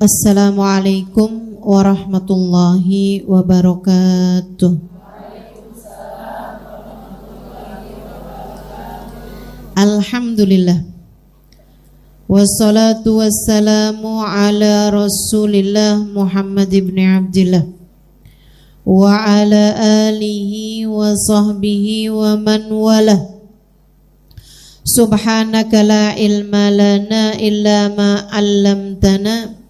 Assalamualaikum warahmatullahi wabarakatuh. Alhamdulillah. Wassalatu wassalamu ala Rasulillah Muhammad ibn Abdillah wa ala alihi wa sahbihi wa man walah. Subhanaka la ilma lana illa ma 'allamtana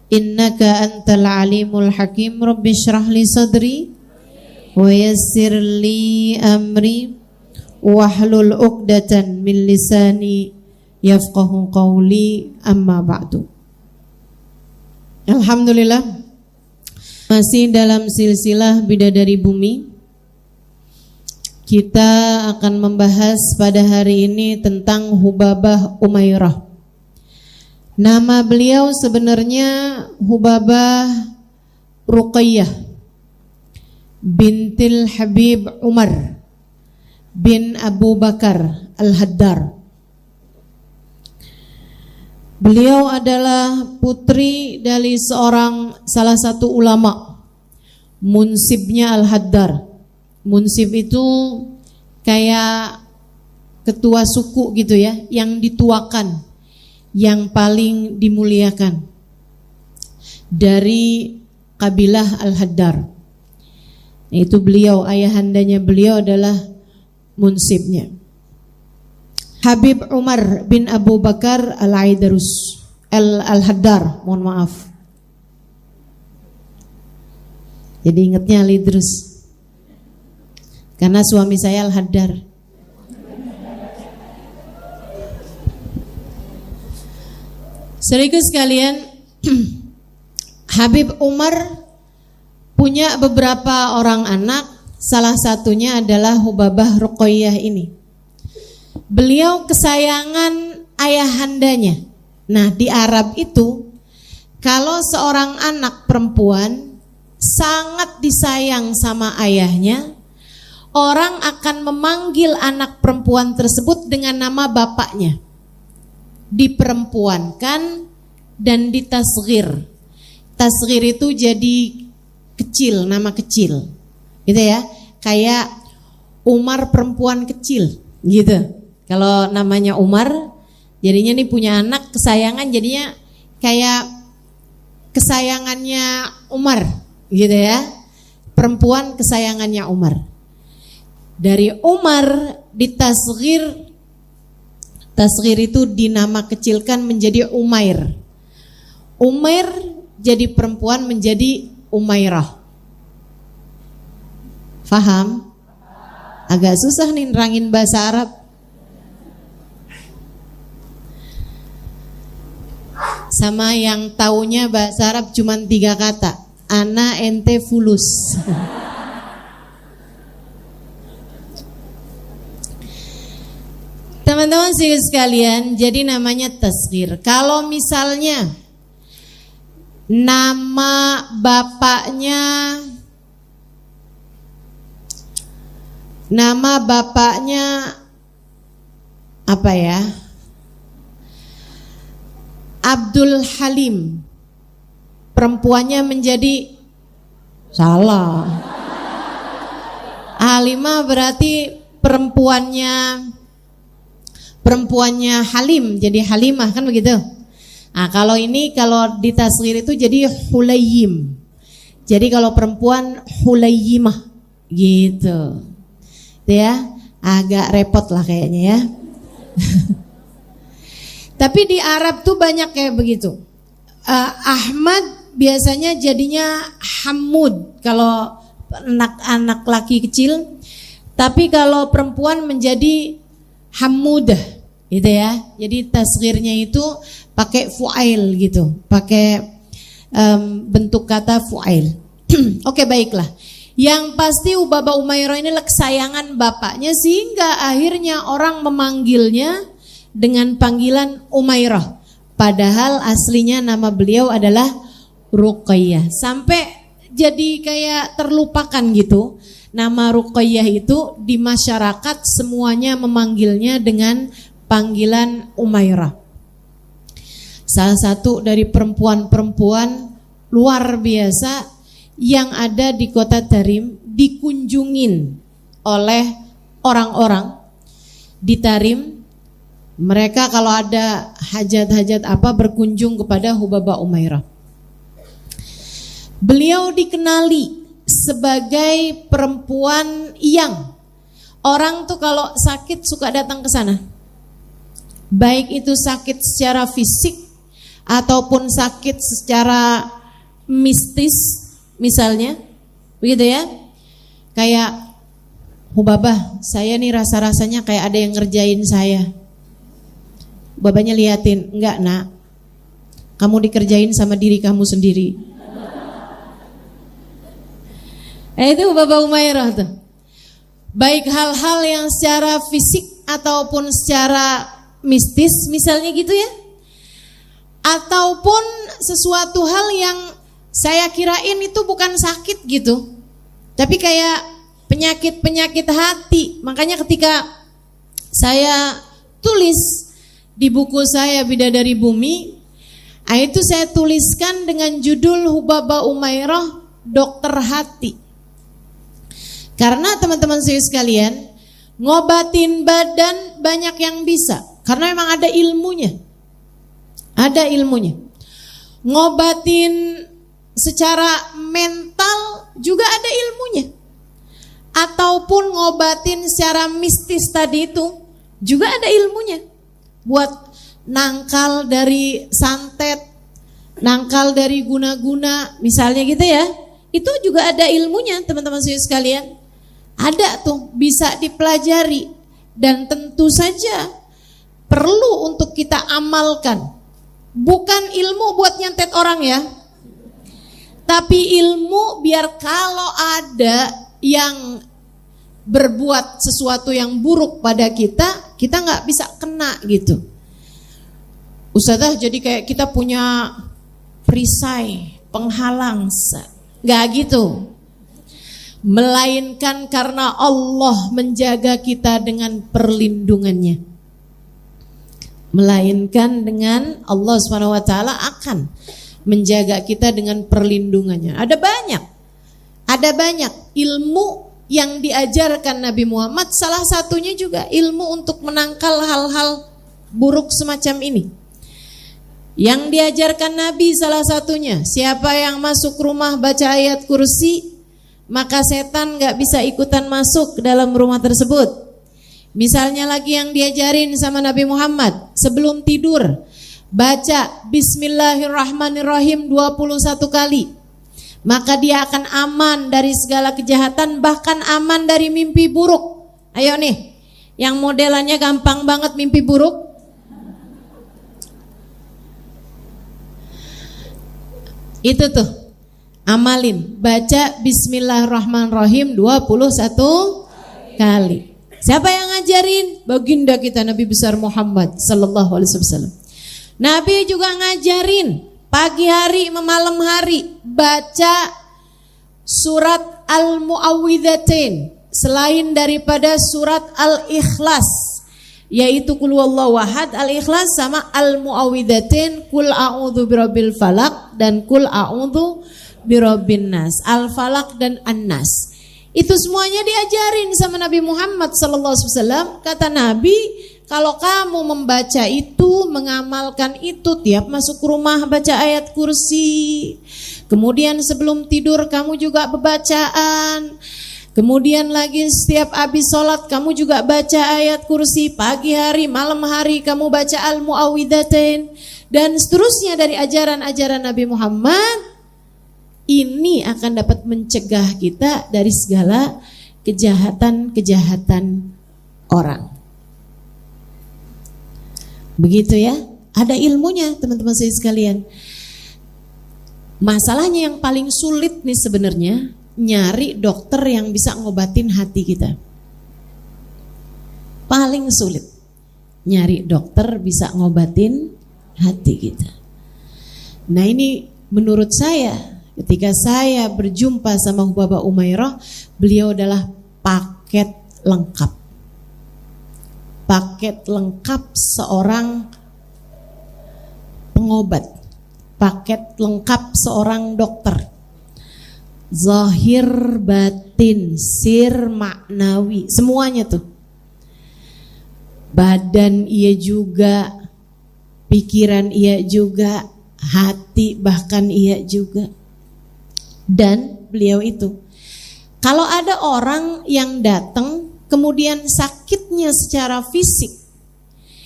innaka antal alimul hakim. Rabbi shrah li sadri wa yassir li amri wahlul 'uqdatan min lisani yafqahu qawli, amma ba'du. Alhamdulillah, masih dalam silsilah Bidadari Bumi. Kita akan membahas pada hari ini tentang Hubabah Umairah. Nama beliau sebenarnya Hubabah Ruqayyah bintil Habib Umar bin Abu Bakar Al-Haddar. Beliau adalah putri dari salah satu ulama, munsibnya Al-Haddar. Munsib itu kayak ketua suku gitu ya, yang dituakan, yang paling dimuliakan dari kabilah Al-Haddar. Itu beliau, ayahandanya beliau adalah munsibnya. Habib Umar bin Abu Bakar Al-Haddar, mohon maaf. Jadi ingatnya Al-Idrus, karena suami saya Al-Haddar. Saudaraku sekalian, Habib Umar punya beberapa orang anak, salah satunya adalah Hubabah Ruqayyah ini. Beliau kesayangan ayahandanya. Nah, di Arab itu kalau seorang anak perempuan sangat disayang sama ayahnya, orang akan memanggil anak perempuan tersebut dengan nama bapaknya, diperempuankan dan ditasghir. Tasghir itu jadi kecil, nama kecil, gitu ya. Kayak Umar perempuan kecil, gitu. Kalau namanya Umar, jadinya nih punya anak kesayangan, jadinya kayak kesayangannya Umar, gitu ya. Perempuan kesayangannya Umar. Dari Umar ditasghir, tasghir itu dinama kecilkan menjadi Umair. Umair jadi perempuan menjadi Umairah. Faham? Agak susah nih nerangin bahasa Arab. Sama yang taunya bahasa Arab cuma 3 kata. Ana ente fulus. Teman-teman sekalian, jadi namanya tasghir. Kalau misalnya nama bapaknya apa ya? Abdul Halim, perempuannya menjadi salah. Halimah berarti perempuannya Halim, jadi Halimah, kan begitu. Nah, kalau ditasghir itu jadi Hulayyim. Jadi kalau perempuan Hulayyimah, gitu. Itu ya, agak repot lah kayaknya ya. Tapi di Arab tuh banyak kayak begitu. Ahmad biasanya jadinya Hamud kalau anak-anak laki kecil. Tapi kalau perempuan menjadi Hamudah, gitu ya. Jadi tasghirnya itu pakai fu'ail gitu, pakai bentuk kata fu'ail. Oke, baiklah. Yang pasti Hubabah Umairah ini kesayangan bapaknya, sehingga akhirnya orang memanggilnya dengan panggilan Umairah. Padahal aslinya nama beliau adalah Ruqayyah. Sampai jadi kayak terlupakan gitu. Nama Ruqayyah itu di masyarakat semuanya memanggilnya dengan panggilan Umairah. Salah satu dari perempuan-perempuan luar biasa yang ada di kota Tarim, dikunjungin oleh orang-orang di Tarim. Mereka kalau ada hajat-hajat apa berkunjung kepada Hubabah Umairah. Beliau dikenali sebagai perempuan yang orang tuh kalau sakit suka datang ke sana. Baik itu sakit secara fisik ataupun sakit secara mistis misalnya, begitu ya. Kayak Hubabah, saya nih rasa-rasanya kayak ada yang ngerjain saya. Babanya liatin, enggak nak, kamu dikerjain sama diri kamu sendiri. Itu Hubabah Umairah tuh. Baik hal-hal yang secara fisik ataupun secara mistis misalnya gitu ya, ataupun sesuatu hal yang saya kirain itu bukan sakit gitu, tapi kayak penyakit-penyakit hati. Makanya ketika saya tulis di buku saya Bidadari Bumi, itu saya tuliskan dengan judul Hubabah Umairah Dokter Hati. Karena teman-teman saya sekalian, ngobatin badan banyak yang bisa, karena memang ada ilmunya. Ada ilmunya. Ngobatin secara mental juga ada ilmunya. Ataupun ngobatin secara mistis tadi itu juga ada ilmunya. Buat nangkal dari santet, nangkal dari guna-guna misalnya gitu ya. Itu juga ada ilmunya teman-teman saya sekalian. Ada tuh, bisa dipelajari. Dan tentu saja perlu untuk kita amalkan. Bukan ilmu buat nyantet orang ya, tapi ilmu biar kalau ada yang berbuat sesuatu yang buruk pada kita, kita gak bisa kena gitu. Ustazah, jadi kayak kita punya perisai, penghalang. Gak gitu. Melainkan karena Allah menjaga kita dengan perlindungannya. Melainkan dengan Allah SWT akan menjaga kita dengan perlindungannya. Ada banyak ilmu yang diajarkan Nabi Muhammad. Salah satunya juga ilmu untuk menangkal hal-hal buruk semacam ini. Yang diajarkan Nabi salah satunya, siapa yang masuk rumah baca ayat kursi, maka setan gak bisa ikutan masuk ke dalam rumah tersebut. Misalnya lagi yang diajarin sama Nabi Muhammad, sebelum tidur baca Bismillahirrahmanirrahim 21 kali, maka dia akan aman dari segala kejahatan, bahkan aman dari mimpi buruk. Ayo nih, yang modelannya gampang banget mimpi buruk. Itu tuh, amalin, baca Bismillahirrahmanirrahim 21 kali. Siapa yang ngajarin? Baginda kita Nabi besar Muhammad sallallahu alaihi wasallam. Nabi juga ngajarin pagi hari malam hari baca surat Al-Mu'awwidzatain selain daripada surat Al-Ikhlas, yaitu Qul huwallahu ahad, Al-Ikhlas sama Al-Mu'awwidzatain, Qul a'udzu birabbil falaq dan Qul a'udzu birabbin nas, Al-Falaq dan An-Nas. Itu semuanya diajarin sama Nabi Muhammad SAW. Kata Nabi, kalau kamu membaca itu, mengamalkan itu, tiap masuk rumah baca ayat kursi. Kemudian sebelum tidur kamu juga bacaan. Kemudian lagi setiap habis sholat kamu juga baca ayat kursi. Pagi hari, malam hari kamu baca Al-Mu'awwidzatain. Dan seterusnya dari ajaran-ajaran Nabi Muhammad. Ini akan dapat mencegah kita dari segala kejahatan-kejahatan orang. Begitu ya, ada ilmunya teman-teman saya sekalian. Masalahnya yang paling sulit nih sebenarnya, nyari dokter yang bisa ngobatin hati kita. Paling sulit, nyari dokter bisa ngobatin hati kita. Nah ini menurut saya, ketika saya berjumpa sama Hubabah Umairah, beliau adalah paket lengkap. Paket lengkap seorang pengobat, paket lengkap seorang dokter. Zahir, batin, sir, maknawi, semuanya tuh. Badan ia juga, pikiran ia juga, hati bahkan ia juga. Dan beliau itu, kalau ada orang yang datang kemudian sakitnya secara fisik,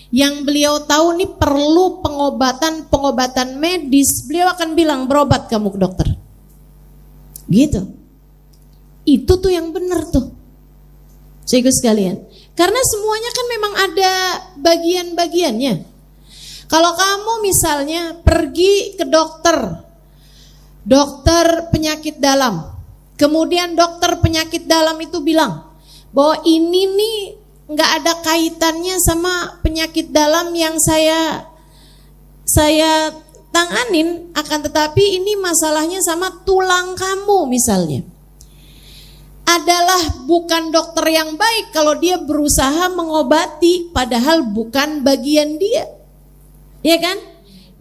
yang beliau tahu nih perlu pengobatan medis, beliau akan bilang berobat kamu ke dokter. Gitu. Itu tuh yang benar tuh. Saudara sekalian. Karena semuanya kan memang ada bagian-bagiannya. Kalau kamu misalnya pergi ke dokter penyakit dalam, kemudian dokter penyakit dalam itu bilang bahwa ini nih nggak ada kaitannya sama penyakit dalam yang saya tanganin, akan tetapi ini masalahnya sama tulang kamu misalnya. Adalah bukan dokter yang baik kalau dia berusaha mengobati padahal bukan bagian dia. Ya kan?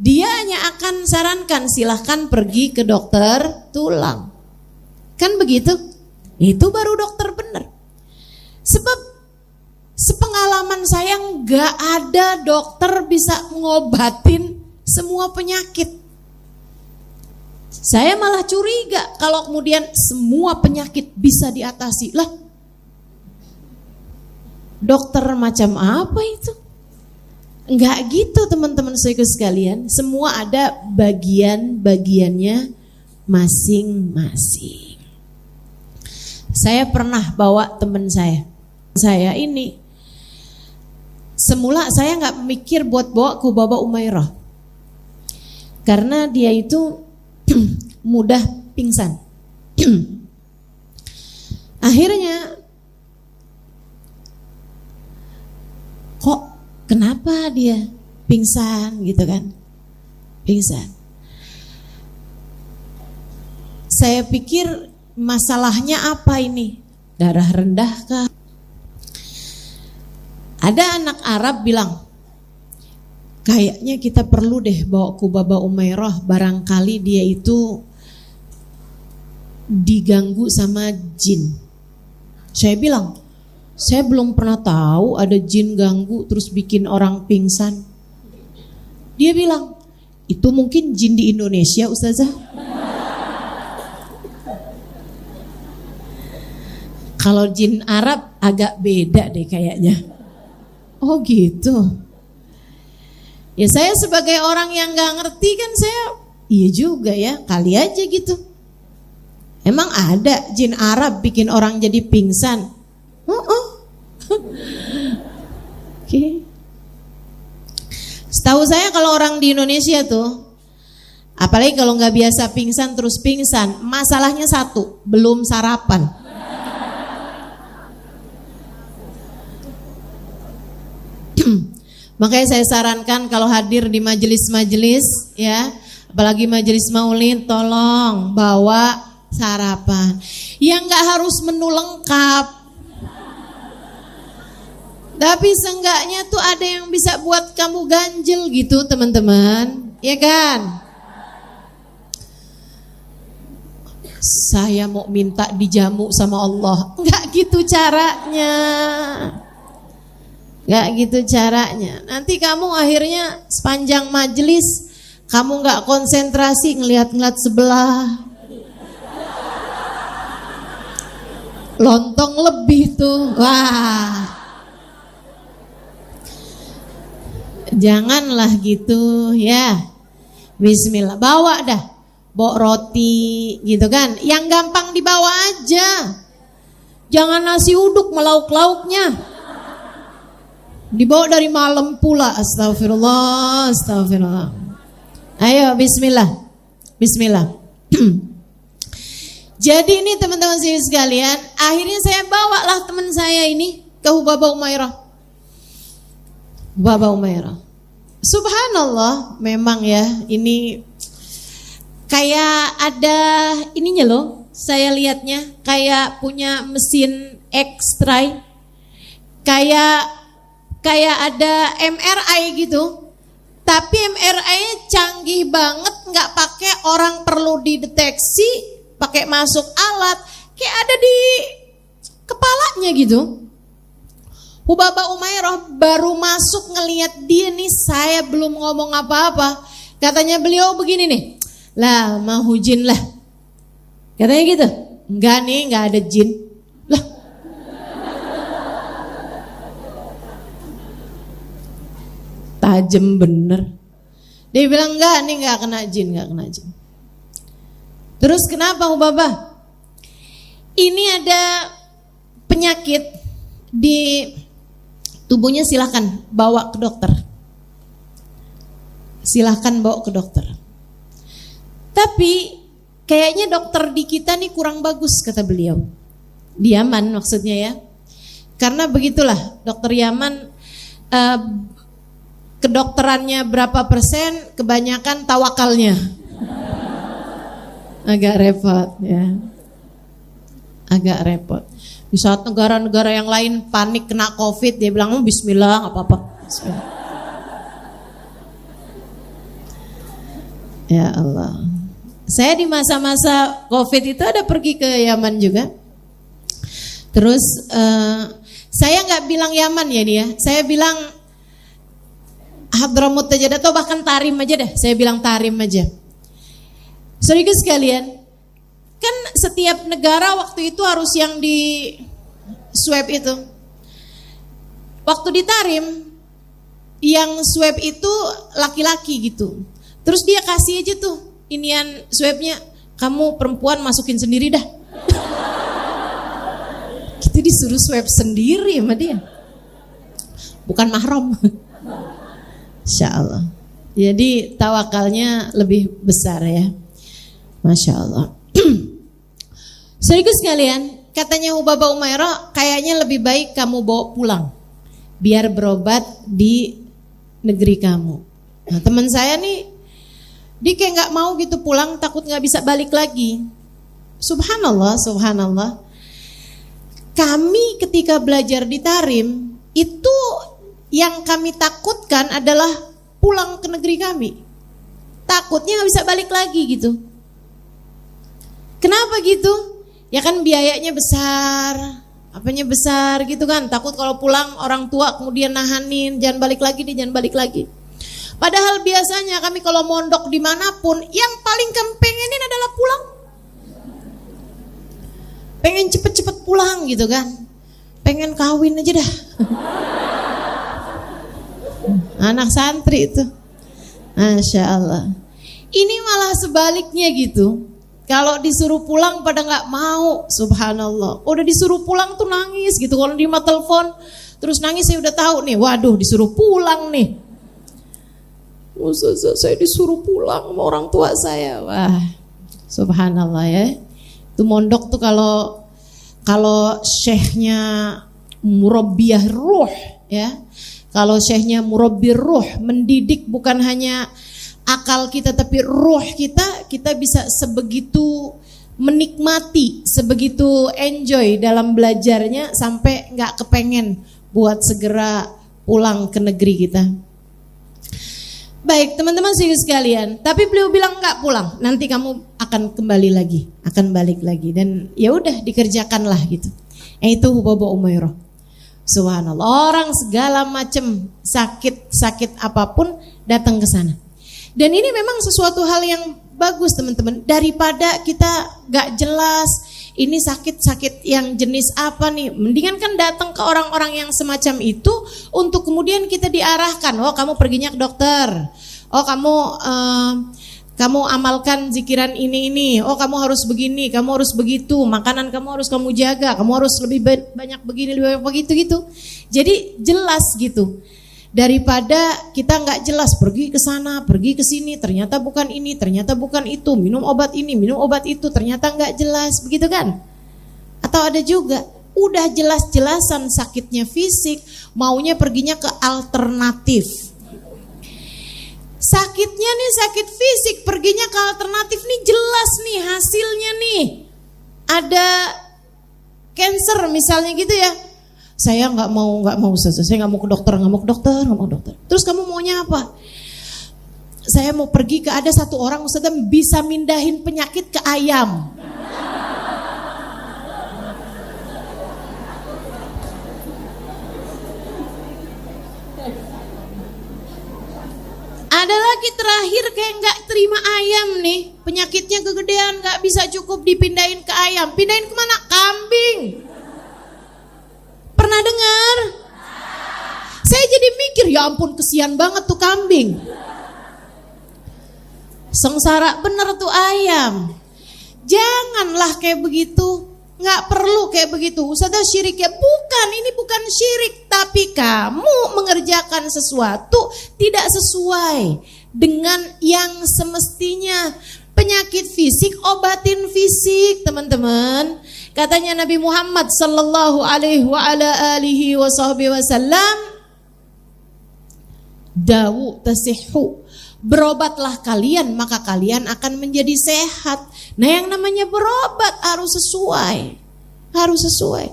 Dia hanya akan sarankan silahkan pergi ke dokter tulang. Kan begitu? Itu baru dokter benar. Sebab sepengalaman saya nggak ada dokter bisa ngobatin semua penyakit. Saya malah curiga kalau kemudian semua penyakit bisa diatasi. Lah, dokter macam apa itu? Enggak gitu teman-teman saudara sekalian. Semua ada bagian-bagiannya masing-masing. Saya pernah bawa teman saya. Saya ini semula saya nggak mikir buat bawa ke Baba Umairah. Karena dia itu mudah pingsan. Akhirnya kok kenapa dia pingsan gitu kan? Pingsan. Saya pikir masalahnya apa ini? Darah rendah kah? Ada anak Arab bilang, kayaknya kita perlu deh bawa ke Baba Umairah, barangkali dia itu diganggu sama jin. Saya bilang, saya belum pernah tahu ada jin ganggu terus bikin orang pingsan. Dia bilang, itu mungkin jin di Indonesia Ustazah. Kalau jin Arab agak beda deh kayaknya. Oh gitu. Ya saya sebagai orang yang gak ngerti kan saya, iya juga ya, kali aja gitu. Emang ada jin Arab bikin orang jadi pingsan? Okay. Setahu saya kalau orang di Indonesia tuh, apalagi kalau gak biasa pingsan terus pingsan, masalahnya satu, belum sarapan. Makanya saya sarankan kalau hadir di majelis-majelis ya, apalagi majelis maulid, tolong bawa sarapan. Yang nggak harus menu lengkap, tapi seenggaknya tuh ada yang bisa buat kamu ganjel gitu teman-teman, ya kan? Saya mau minta dijamu sama Allah, nggak gitu caranya. Gak gitu caranya. Nanti kamu akhirnya sepanjang majelis kamu gak konsentrasi ngeliat-ngeliat sebelah. Lontong lebih tuh. Wah. Janganlah gitu ya. Bismillah. Bawa dah. Bawa roti gitu kan. Yang gampang dibawa aja. Jangan nasi uduk melauk-lauknya. Dibawa dari malam pula. Astagfirullah, astagfirullah. Ayo bismillah. Bismillah. Jadi ini teman-teman sekalian, akhirnya saya bawalah teman saya ini ke Baba Umairah. Baba Umairah. Subhanallah, memang ya ini kayak ada ininya loh. Saya lihatnya kayak punya mesin X-ray. Kayak ada MRI gitu, Tapi MRI-nya canggih banget, nggak pakai orang perlu dideteksi, pakai masuk alat, kayak ada di kepalanya gitu. Hubaba Umairah baru masuk ngelihat dia nih, saya belum ngomong apa-apa. Katanya beliau begini nih, lah mau jin lah. Katanya gitu, enggak nih, enggak ada jin. Lah, tajem bener. Dia bilang enggak nih, enggak kena jin, enggak kena jin. Terus kenapa Hubaba? Ini ada penyakit di tubuhnya, silahkan bawa ke dokter. Silahkan bawa ke dokter. Tapi kayaknya dokter di kita nih kurang bagus, kata beliau. Di Yaman maksudnya ya. Karena begitulah dokter Yaman, kedokterannya berapa persen, kebanyakan tawakalnya. Agak repot ya. Agak repot. Di saat negara-negara yang lain panik kena COVID, dia bilang bismillah, nggak apa-apa. Bismillah. Ya Allah. Saya di masa-masa COVID itu ada pergi ke Yaman juga. Terus saya nggak bilang Yaman ya dia, saya bilang Hadramut aja, atau bahkan Tarim aja deh. Saya bilang Tarim aja. Saudara sekalian, kan setiap negara waktu itu harus yang di swab itu. Waktu di Tarim, yang swab itu laki-laki gitu. Terus dia kasih aja tuh inian swabnya, kamu perempuan masukin sendiri dah. Kita disuruh swab sendiri sama dia. Bukan mahram. Insya Allah. Jadi tawakalnya lebih besar ya. Masya Allah. Saudara sekalian, katanya Hubaba Umairah, kayaknya lebih baik kamu bawa pulang biar berobat di negeri kamu. Nah, teman saya nih, dia kayak nggak mau gitu pulang, takut nggak bisa balik lagi. Subhanallah, subhanallah. Kami ketika belajar di Tarim itu yang kami takutkan adalah pulang ke negeri kami. Takutnya nggak bisa balik lagi gitu. Kenapa gitu? Ya kan biayanya besar, apanya besar gitu kan. Takut kalau pulang orang tua kemudian nahanin, jangan balik lagi, dia jangan balik lagi. Padahal biasanya kami kalau mondok dimanapun, yang paling kami pengenin adalah pulang. Pengen cepet-cepet pulang gitu kan. Pengen kawin aja dah. Anak santri itu. Masya Allah. Ini malah sebaliknya gitu. Kalau disuruh pulang pada nggak mau, subhanallah. Udah disuruh pulang tuh nangis gitu. Kalau di telepon terus nangis, saya udah tahu nih. Waduh, disuruh pulang nih. Ustazah, saya disuruh pulang sama orang tua saya. Wah, subhanallah ya. Itu mondok tuh kalau syekhnya murabbiyah ruh ya. Kalau syekhnya murabbir ruh, mendidik bukan hanya akal kita tapi ruh kita bisa sebegitu menikmati, sebegitu enjoy dalam belajarnya sampai nggak kepengen buat segera pulang ke negeri kita. Baik teman-teman sekalian, tapi beliau bilang nggak pulang, nanti kamu akan kembali lagi, akan balik lagi, dan ya udah dikerjakanlah gitu. Itu Hubaba Umairah. Subhanallah, orang segala macam sakit apapun datang ke sana. Dan ini memang sesuatu hal yang bagus teman-teman. Daripada kita gak jelas ini sakit yang jenis apa nih, mendingan kan datang ke orang-orang yang semacam itu untuk kemudian kita diarahkan. Oh kamu perginya ke dokter. Oh kamu amalkan zikiran ini. Oh kamu harus begini, kamu harus begitu. Makanan kamu harus kamu jaga. Kamu harus lebih banyak begini, lebih banyak begitu gitu. Jadi jelas gitu. Daripada kita nggak jelas pergi ke sana, pergi ke sini, ternyata bukan ini, ternyata bukan itu, minum obat ini, minum obat itu, ternyata nggak jelas, begitu kan? Atau ada juga udah jelas-jelasan sakitnya fisik, maunya perginya ke alternatif. Sakitnya nih sakit fisik, perginya ke alternatif nih jelas nih hasilnya nih. Ada cancer misalnya gitu ya. Saya nggak mau Ustaz, saya nggak mau ke dokter. Terus kamu maunya apa? saya mau pergi ke ada satu orang Ustazah bisa mindahin penyakit ke ayam. Ada lagi terakhir kayak nggak terima ayam nih, penyakitnya kegedean, nggak bisa cukup dipindahin ke ayam, pindahin kemana? Kambing. Pernah dengar? Saya jadi mikir, ya ampun kesian banget tuh kambing. Sengsara bener tuh ayam. Janganlah kayak begitu. Nggak perlu kayak begitu. Ustazah syirik ya? Bukan, ini bukan syirik. Tapi kamu mengerjakan sesuatu tidak sesuai dengan yang semestinya. Penyakit fisik, obatin fisik, teman-teman. Katanya Nabi Muhammad sallallahu alaihi wasallam, dawu tasihhu, berobatlah kalian maka kalian akan menjadi sehat. Nah yang namanya berobat harus sesuai.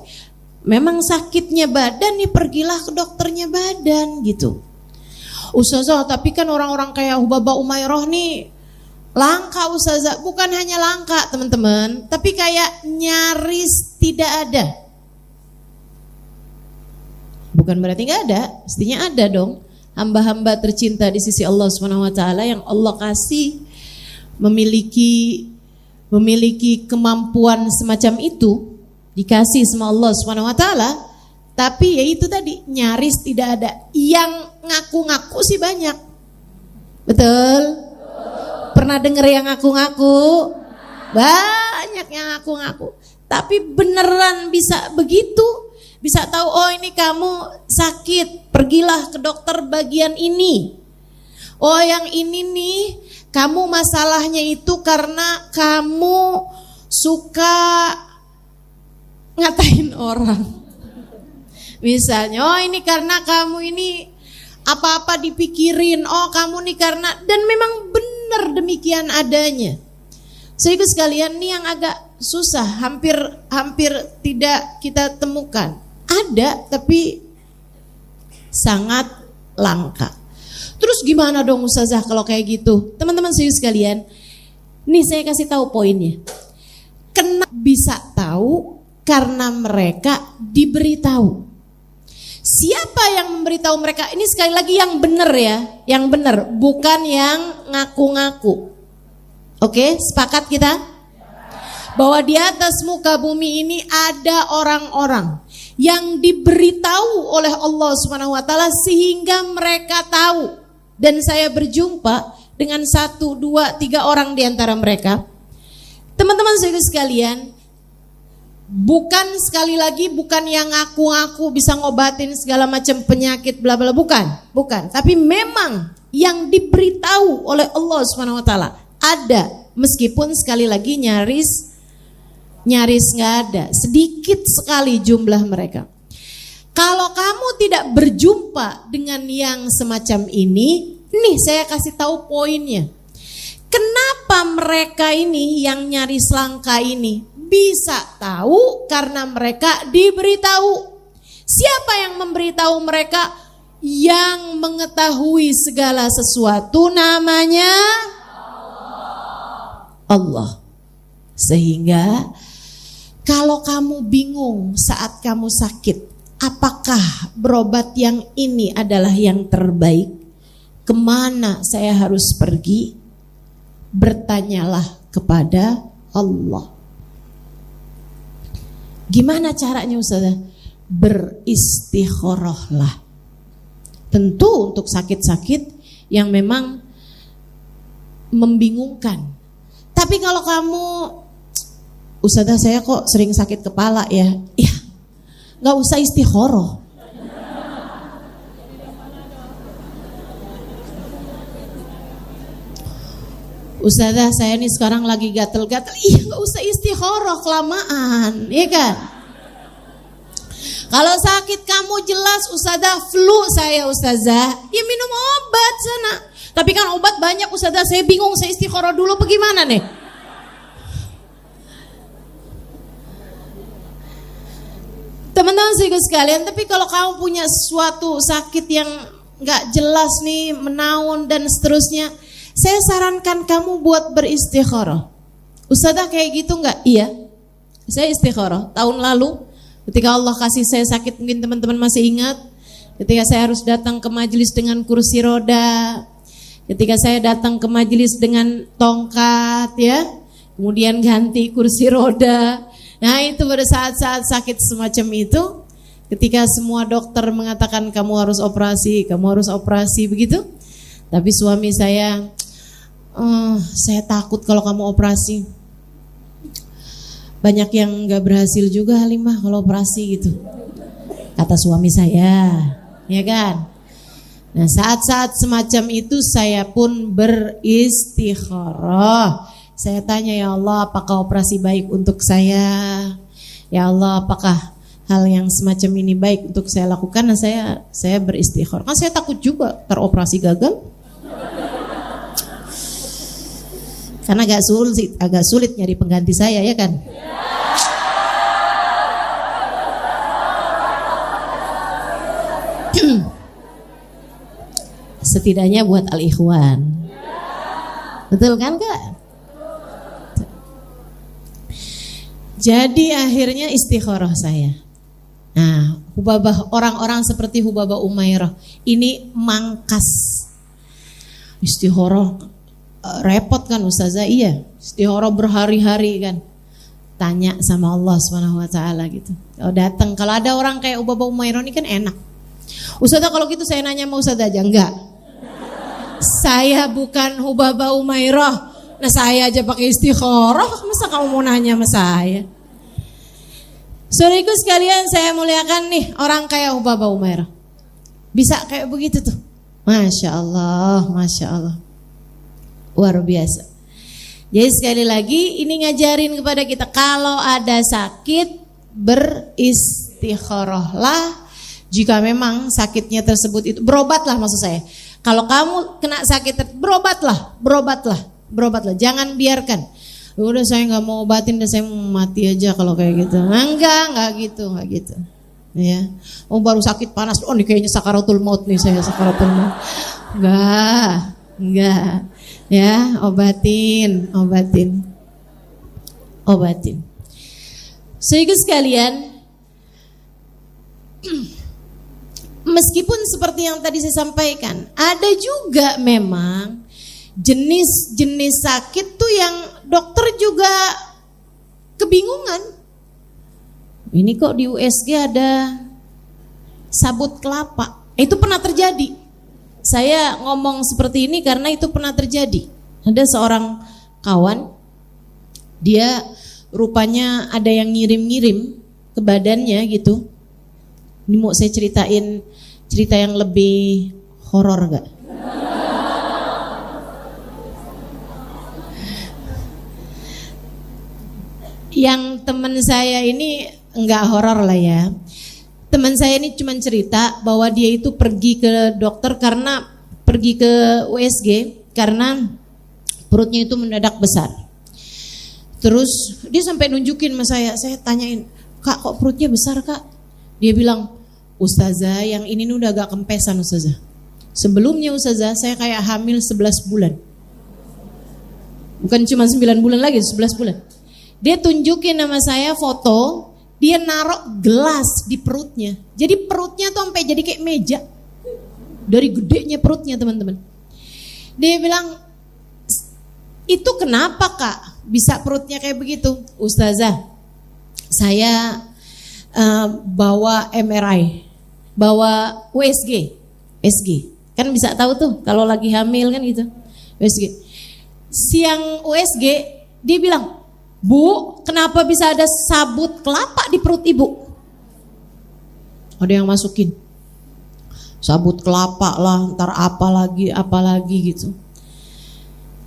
Memang sakitnya badan nih, pergilah ke dokternya badan gitu. Ustazah, tapi kan orang-orang kayak Hubabah Umairah nih langka Ustazah. Bukan hanya langka teman-teman, tapi kayak nyaris tidak ada. Bukan berarti gak ada, mestinya ada dong. Hamba-hamba tercinta di sisi Allah SWT yang Allah kasih memiliki kemampuan semacam itu, dikasih sama Allah SWT, tapi ya itu tadi nyaris tidak ada. Yang ngaku-ngaku sih banyak. Betul? Pernah denger yang ngaku-ngaku? Banyak yang ngaku-ngaku. Tapi beneran bisa begitu? Bisa tahu, oh ini kamu sakit, pergilah ke dokter bagian ini. Oh yang ini nih, kamu masalahnya itu karena kamu suka ngatain orang. Misalnya, oh ini karena kamu ini apa-apa dipikirin, oh kamu nih karena, dan memang benar demikian adanya. Sehingga sekalian nih yang agak susah, hampir tidak kita temukan. Ada tapi sangat langka. Terus gimana dong Ustazah kalau kayak gitu? Teman-teman serius sekalian, nih saya kasih tahu poinnya. Kenapa bisa tahu? Karena mereka diberitahu. Siapa yang memberitahu mereka? Ini sekali lagi yang benar ya, yang benar, bukan yang ngaku-ngaku. Oke, sepakat kita? Bahwa di atas muka bumi ini ada orang-orang yang diberitahu oleh Allah Subhanahu wa taala sehingga mereka tahu. Dan saya berjumpa dengan 1, 2, 3 orang di antara mereka. Teman-teman sekalian, bukan sekali lagi bukan yang ngaku-ngaku bisa ngobatin segala macam penyakit bla bla, bukan. Tapi memang yang diberitahu oleh Allah Subhanahu wa taala ada, meskipun sekali lagi nyaris nggak ada, sedikit sekali jumlah mereka. Kalau kamu tidak berjumpa dengan yang semacam ini, nih saya kasih tahu poinnya. Kenapa mereka ini yang nyaris langka ini bisa tahu? Karena mereka diberitahu. Siapa yang memberitahu mereka? Yang mengetahui segala sesuatu namanya Allah. Sehingga kalau kamu bingung saat kamu sakit, apakah berobat yang ini adalah yang terbaik? Kemana saya harus pergi? Bertanyalah kepada Allah. Gimana caranya Ustazah? Beristikharahlah. Tentu untuk sakit-sakit yang memang membingungkan. Tapi kalau kamu, Ustazah saya kok sering sakit kepala ya, ya gak usah istikharah. Ustazah saya nih sekarang lagi gatel-gatel, iya gak usah istikharah kelamaan, ya kan? Kalau sakit kamu jelas Ustazah flu saya Ustazah, ya minum obat sana. Tapi kan obat banyak Ustazah, saya bingung saya istikharah dulu bagaimana nih? Teman-teman sekalian, tapi kalau kamu punya suatu sakit yang gak jelas nih, menaun dan seterusnya, Saya sarankan kamu buat beristikharah. Ustazah kayak gitu enggak? Iya. Saya istikharah tahun lalu ketika Allah kasih saya sakit, mungkin teman-teman masih ingat, ketika saya harus datang ke majelis dengan kursi roda, ketika saya datang ke majelis dengan tongkat ya, kemudian ganti kursi roda. Nah, itu pada saat-saat sakit semacam itu, ketika semua dokter mengatakan kamu harus operasi begitu. Tapi suami saya takut kalau kamu operasi. Banyak yang gak berhasil juga Halimah kalau operasi gitu, kata suami saya, ya kan. Nah, saat-saat semacam itu saya pun beristikharah. Saya tanya, ya Allah, apakah operasi baik untuk saya? Ya Allah, apakah hal yang semacam ini baik untuk saya lakukan? Nah, saya beristikharah. Kan saya takut juga teroperasi gagal. Karena agak sulit nyari pengganti saya, ya kan? Setidaknya buat al-ikhwan. Betul kan, Kak? Jadi akhirnya istikharah saya. Nah, orang-orang seperti Hubabah Umairah ini mangkas. Istikharah repot kan Ustazah? Iya, istikharah berhari-hari kan. Tanya sama Allah Subhanahu wa taala gitu. Kalau ada orang kayak Hubabah Umairah ini kan enak. Ustazah, kalau gitu saya nanya sama Ustazah aja. Enggak. Saya bukan Hubabah Umairah. Nah, saya aja pakai istikharah, masa kamu mau nanya sama saya? Saudaraku sekalian, saya muliakan nih orang kayak Hubabah Umairah. Bisa kayak begitu tuh. Masya Allah, Masya Allah. Luar biasa. Jadi sekali lagi ini ngajarin kepada kita, kalau ada sakit beristikharahlah. Jika memang sakitnya tersebut itu, berobatlah maksud saya. Kalau kamu kena sakit, berobatlah. Jangan biarkan. Udah saya nggak mau obatin, udah saya mau mati aja kalau kayak gitu. Enggak gitu. Ya. Oh, baru sakit panas, oh ini kayaknya sakaratul maut nih saya, sakaratul maut. Enggak. Ya, obatin. Sehingga sekalian, meskipun seperti yang tadi saya sampaikan, ada juga memang jenis-jenis sakit tuh yang dokter juga kebingungan. Ini kok di USG ada sabut kelapa. Itu pernah terjadi. Saya ngomong seperti ini karena itu pernah terjadi. Ada seorang kawan, dia rupanya ada yang ngirim-ngirim ke badannya gitu. Ini mau saya ceritain cerita yang lebih horor gak? Yang teman saya ini enggak horor lah ya. Teman saya ini cuma cerita bahwa dia itu pergi ke dokter pergi ke USG karena perutnya itu mendadak besar. Terus dia sampai nunjukin sama saya tanyain, "Kak, kok perutnya besar, Kak?" Dia bilang, "Ustazah, yang ini udah agak kempesan, Ustazah. Sebelumnya Ustazah, saya kayak hamil 11 bulan. Bukan cuma 9 bulan lagi, 11 bulan. Dia tunjukin sama saya foto, dia naruh gelas di perutnya. Jadi perutnya tuh sampai jadi kayak meja. Dari gedenya perutnya, teman-teman. Dia bilang, "Itu kenapa, Kak? Bisa perutnya kayak begitu?" "Ustazah, saya bawa MRI, bawa USG. Kan bisa tahu tuh kalau lagi hamil kan gitu. USG. Siang USG, dia bilang, "Bu, kenapa bisa ada sabut kelapa di perut ibu?" Ada yang masukin sabut kelapa lah, ntar apa lagi gitu.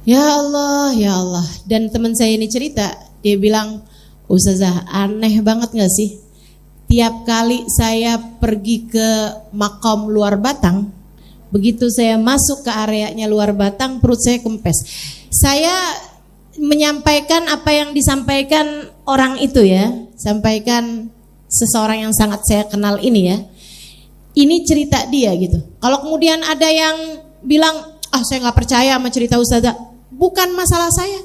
Ya Allah. Dan teman saya ini cerita, dia bilang, "Ustazah, aneh banget gak sih? Tiap kali saya pergi ke makam luar Batang, begitu saya masuk ke areanya luar Batang, perut saya kempes." Saya menyampaikan apa yang disampaikan orang itu ya, sampaikan seseorang yang sangat saya kenal ini ya. Ini cerita dia gitu. Kalau kemudian ada yang bilang, Ah, saya nggak percaya sama cerita ustazah. Bukan masalah saya.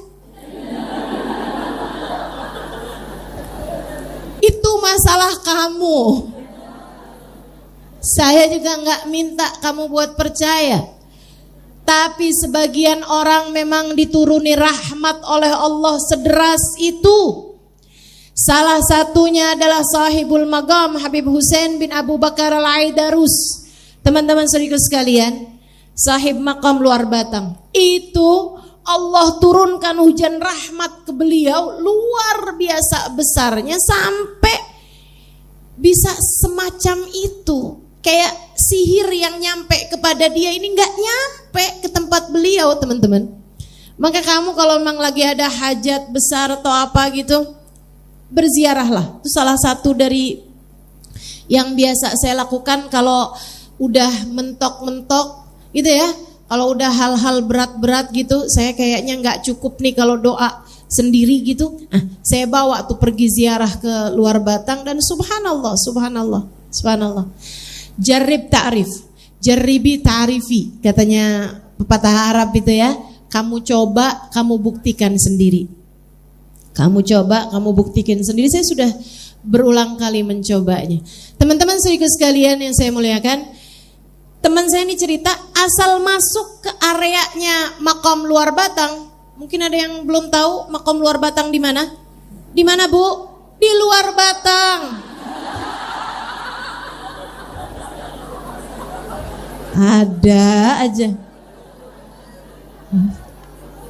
Itu masalah kamu. Saya juga nggak minta kamu buat percaya. Tapi sebagian orang memang dituruni rahmat oleh Allah sederas itu. Salah satunya adalah sahibul maqam Habib Hussein bin Abu Bakar Al-Aidarus. Teman-teman saudara sekalian, sahib maqam Luar Batang. Itu Allah turunkan hujan rahmat ke beliau luar biasa besarnya sampai bisa semacam itu. Kayak sihir yang nyampe kepada dia ini nggak nyampe ke tempat beliau, teman-teman. Maka kamu kalau memang lagi ada hajat besar atau apa gitu, berziarahlah. Itu salah satu dari yang biasa saya lakukan kalau udah mentok-mentok gitu ya. Kalau udah hal-hal berat-berat gitu, saya kayaknya nggak cukup nih kalau doa sendiri gitu. Saya bawa tuh pergi ziarah ke Luar Batang dan subhanallah, subhanallah, subhanallah. Jarib ta'rif, jaribi ta'rifi, katanya pepatah Arab itu ya. Kamu coba, kamu buktikan sendiri. Kamu coba, kamu buktikan sendiri. Saya sudah berulang kali mencobanya. Teman-teman saudara sekalian yang saya muliakan, teman saya ini cerita asal masuk ke areanya Maqam Luar Batang. Mungkin ada yang belum tahu Maqam Luar Batang di mana? Di mana, Bu? Di Luar Batang. Ada aja.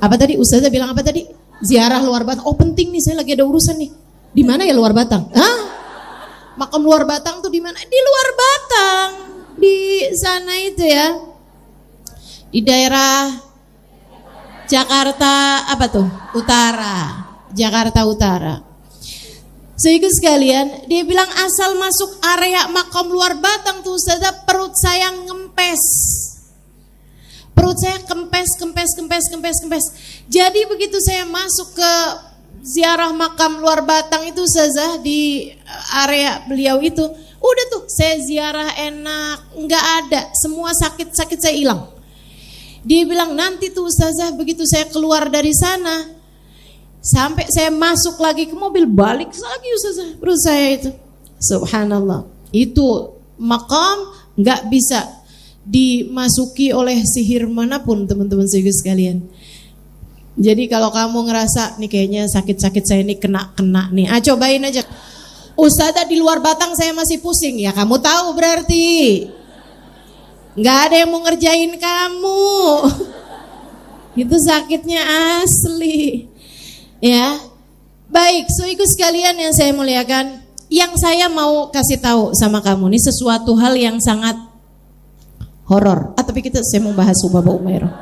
Apa tadi? Ustazah bilang apa tadi? Ziarah Luar Batang. Oh, penting nih, saya lagi ada urusan nih. Di mana ya Luar Batang? Hah? Makam Luar Batang tuh di mana? Di Luar Batang. Di sana itu ya. Di daerah Jakarta apa tuh? Utara. Jakarta Utara. Sehingga sekalian, dia bilang asal masuk area Makam Luar Batang tuh Ustazah, perut saya ngempes. Perut saya kempes. Jadi begitu saya masuk ke ziarah Makam Luar Batang itu Ustazah, di area beliau itu, udah tuh saya ziarah enak, nggak ada, semua sakit saya hilang. Dia bilang nanti tuh Ustazah, begitu saya keluar dari sana, sampai saya masuk lagi ke mobil, balik lagi Ustazah, perut saya itu. Subhanallah. Itu makam nggak bisa dimasuki oleh sihir manapun, teman-teman sekalian. Jadi kalau kamu ngerasa nih kayaknya sakit-sakit saya ini kena nih, cobain aja. Ustazah di Luar Batang saya masih pusing, ya kamu tahu berarti nggak ada yang mau ngerjain kamu. Itu sakitnya asli. Ya, baik, ikut sekalian yang saya muliakan, yang saya mau kasih tahu sama kamu ini sesuatu hal yang sangat horor. Tapi saya mau bahas Baba Umairah.